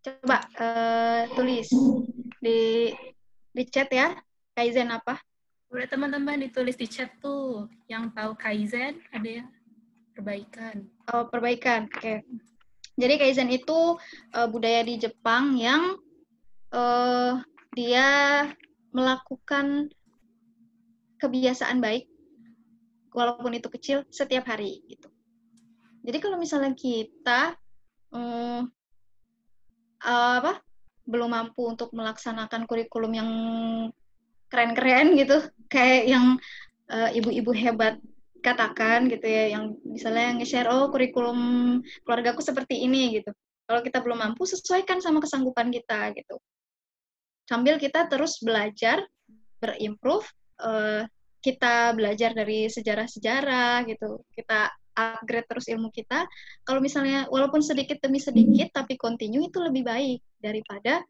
coba tulis di chat ya. Kaizen apa? Boleh teman-teman ditulis di chat tuh. Yang tahu Kaizen ada ya? Perbaikan. Oh, perbaikan. Oke. Jadi Kaizen itu budaya di Jepang yang dia melakukan kebiasaan baik walaupun itu kecil setiap hari gitu. Jadi kalau misalnya kita belum mampu untuk melaksanakan kurikulum yang keren-keren gitu, kayak yang ibu-ibu hebat katakan gitu ya, yang misalnya nge-share, oh kurikulum keluargaku seperti ini gitu. Kalau kita belum mampu, sesuaikan sama kesanggupan kita gitu. Sambil kita terus belajar, berimprove, kita belajar dari sejarah-sejarah gitu, kita upgrade terus ilmu kita. Kalau misalnya walaupun sedikit demi sedikit, tapi continue itu lebih baik daripada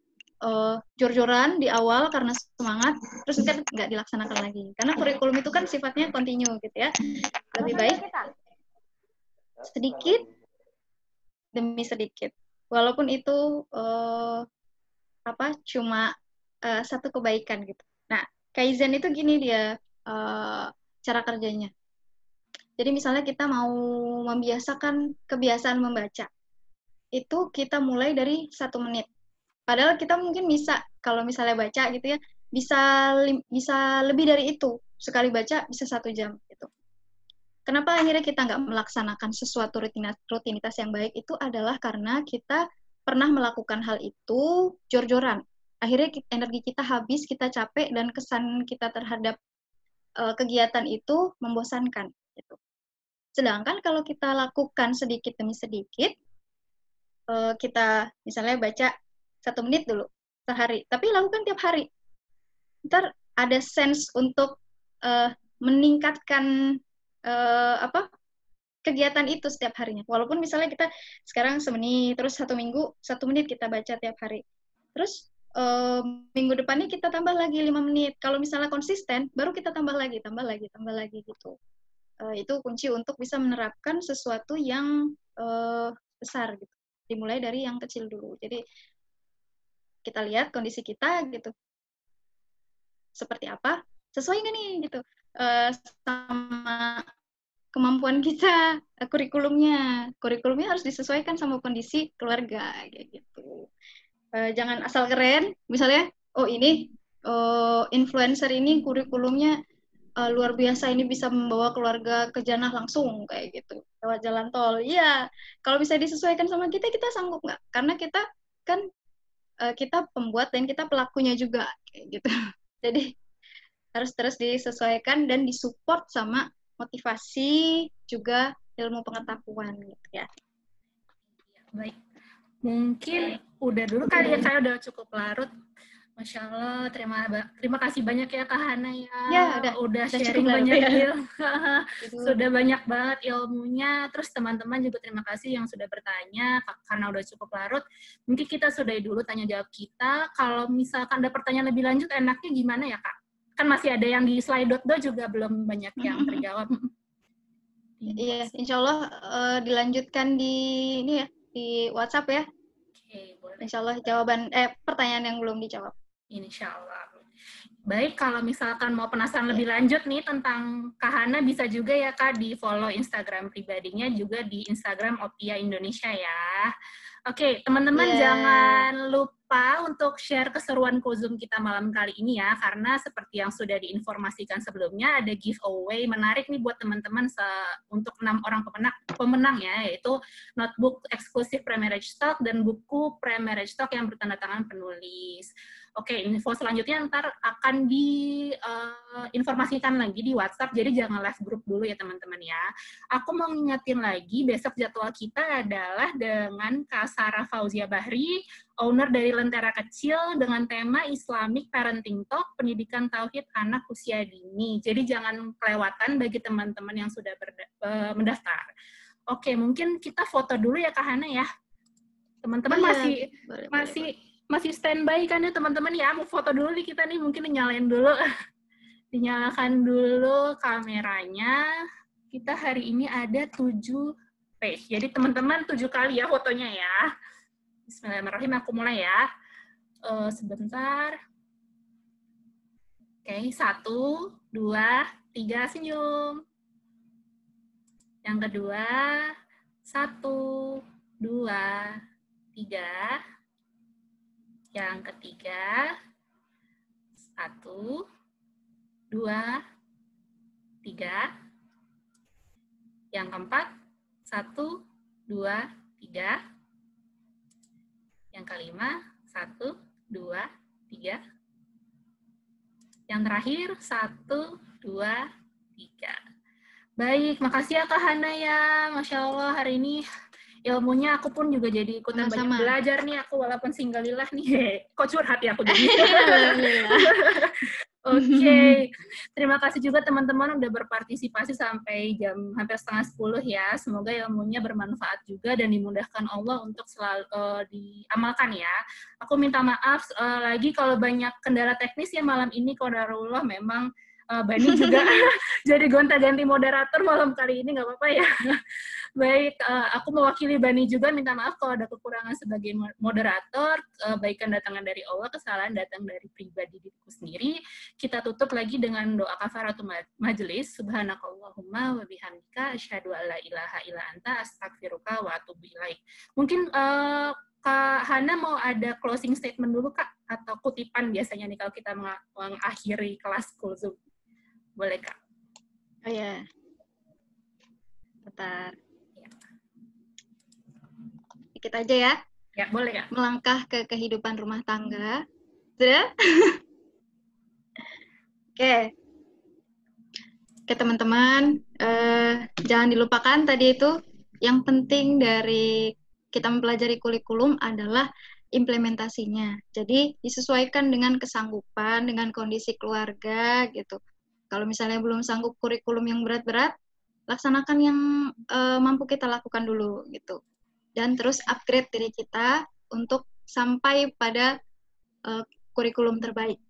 jor-joran di awal karena semangat, terus kan nggak dilaksanakan lagi. Karena kurikulum itu kan sifatnya continue gitu ya. Lebih baik sedikit demi sedikit. Walaupun itu cuma satu kebaikan gitu. Nah, Kaizen itu gini dia cara kerjanya. Jadi misalnya kita mau membiasakan kebiasaan membaca, itu kita mulai dari 1 menit. Padahal kita mungkin bisa, kalau misalnya baca gitu ya, bisa lebih dari itu. Sekali baca bisa 1 jam gitu. Kenapa akhirnya kita nggak melaksanakan sesuatu rutinitas yang baik itu adalah karena kita pernah melakukan hal itu jor-joran. Akhirnya energi kita habis, kita capek, dan kesan kita terhadap kegiatan itu membosankan. Gitu. Sedangkan kalau kita lakukan sedikit demi sedikit, kita misalnya baca 1 menit dulu sehari, tapi lakukan tiap hari. Ntar ada sense untuk meningkatkan kegiatan itu setiap harinya. Walaupun misalnya kita sekarang 1 menit, terus 1 minggu 1 menit kita baca tiap hari. Terus minggu depannya kita tambah lagi 5 menit. Kalau misalnya konsisten, baru kita tambah lagi gitu. Itu kunci untuk bisa menerapkan sesuatu yang besar gitu. Dimulai dari yang kecil dulu. Jadi kita lihat kondisi kita gitu, seperti apa, sesuai nggak nih gitu sama kemampuan kita. Kurikulumnya harus disesuaikan sama kondisi keluarga kayak gitu. Jangan asal keren, misalnya ini influencer ini kurikulumnya luar biasa, ini bisa membawa keluarga ke jannah langsung kayak gitu lewat jalan tol. Iya, kalau bisa disesuaikan sama kita sanggup nggak? Karena kita kan kita pembuat dan kita pelakunya juga kayak gitu. Jadi harus terus disesuaikan dan disupport sama motivasi juga ilmu pengetahuan gitu ya. Baik, mungkin udah dulu kali ya, kayak udah cukup larut. Masya Allah, terima kasih banyak ya Kak Hana ya. Ya udah sharing banyak ya. Sudah banyak banget ilmunya. Terus teman-teman juga terima kasih yang sudah bertanya, karena udah cukup larut. Mungkin kita sudahi dulu tanya jawab kita. Kalau misalkan ada pertanyaan lebih lanjut, enaknya gimana ya Kak? Kan masih ada yang di Slido.do juga belum banyak yang terjawab. Iya, insya Allah dilanjutkan di ini ya, di WhatsApp ya. Oke, boleh. Insya Allah pertanyaan yang belum dijawab. Insya Allah. Baik, kalau misalkan mau penasaran lebih lanjut nih tentang Kak Hana, bisa juga ya Kak di follow Instagram pribadinya, juga di Instagram Opia Indonesia ya. Oke, teman-teman jangan lupa untuk share keseruan Kozum kita malam kali ini ya, karena seperti yang sudah diinformasikan sebelumnya, ada giveaway menarik nih buat teman-teman untuk 6 orang pemenang ya, yaitu notebook eksklusif Pre-Marriage Talk dan buku Pre-Marriage Talk yang bertanda tangan penulis. Oke, info selanjutnya ntar akan diinformasikan lagi di WhatsApp, jadi jangan live group dulu ya teman-teman ya. Aku mau ngingetin lagi, besok jadwal kita adalah dengan Kak Sarah Fauzia Bahri, owner dari Lentera Kecil, dengan tema Islamic Parenting Talk, pendidikan tauhid anak usia dini. Jadi jangan kelewatan bagi teman-teman yang sudah mendaftar. Oke, mungkin kita foto dulu ya Kak Hana ya. Teman-teman masih standby kan ya teman-teman ya, mau foto dulu nih kita nih, mungkin dinyalakan dulu kameranya. Kita hari ini ada 7 page. Jadi teman-teman 7 kali ya fotonya ya. Bismillahirrahmanirrahim, aku mulai ya. Sebentar. Oke, 1, 2, 3, senyum. Yang kedua, 1, 2, 3. Yang ketiga, 1, 2, 3. Yang keempat, 1, 2, 3. Yang kelima, 1, 2, 3. Yang terakhir, 1, 2, 3. Baik, makasih ya Kak Hana ya. Masya Allah, hari ini ilmunya aku pun juga jadi ikutan banyak belajar nih aku, walaupun singgalilah nih. Kok curhat ya aku jadi. Oke, terima kasih juga teman-teman udah berpartisipasi sampai jam hampir setengah 10 ya. Semoga ilmunya bermanfaat juga dan dimudahkan Allah untuk selalu diamalkan ya. Aku minta maaf lagi kalau banyak kendala teknis ya malam ini. Qadarullah memang Bani juga jadi gonta-ganti moderator malam kali ini, nggak apa-apa ya. Baik, aku mewakili Bani juga minta maaf kalau ada kekurangan sebagai moderator. Baikan datangnya dari Allah, kesalahan datang dari pribadi diriku sendiri. Kita tutup lagi dengan doa kafaratul majelis. Subhanakallahumma wa bihamdika asyhadu an la ilaha illa anta astaghfiruka wa atubu ilaik. Mungkin Kak Hana mau ada closing statement dulu Kak, atau kutipan biasanya nih kalau kita mengakhiri kelas Kulzum. Boleh Kak? Oh ya. Bentar. Dikit aja ya. Ya, boleh Kak. Melangkah ke kehidupan rumah tangga. Sudah? Oke. Oke teman-teman, jangan dilupakan tadi itu yang penting dari kita mempelajari kurikulum adalah implementasinya. Jadi disesuaikan dengan kesanggupan, dengan kondisi keluarga gitu. Kalau misalnya belum sanggup kurikulum yang berat-berat, laksanakan yang mampu kita lakukan dulu gitu. Dan terus upgrade diri kita untuk sampai pada kurikulum terbaik.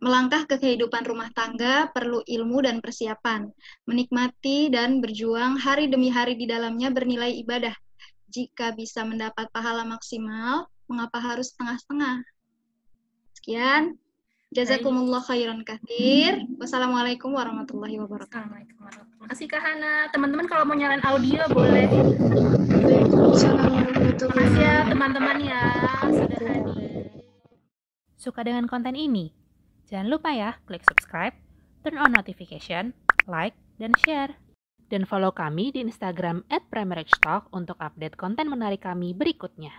Melangkah ke kehidupan rumah tangga perlu ilmu dan persiapan. Menikmati dan berjuang hari demi hari di dalamnya bernilai ibadah. Jika bisa mendapat pahala maksimal, mengapa harus setengah-setengah? Sekian. Jazakumullah khairan katsir. Wassalamualaikum warahmatullahi wabarakatuh. Assalamualaikum warahmatullahi wabarakatuh. Terima kasih Kak Hana. Teman-teman kalau mau nyalain audio boleh. Terima kasih ya teman-teman ya sudah hadir. Suka dengan konten ini? Jangan lupa ya klik subscribe, turn on notification, like, dan share. Dan follow kami di Instagram @primarytalk untuk update konten menarik kami berikutnya.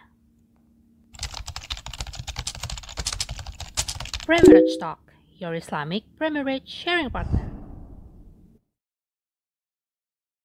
Primarage Talk, your Islamic Primarage sharing partner.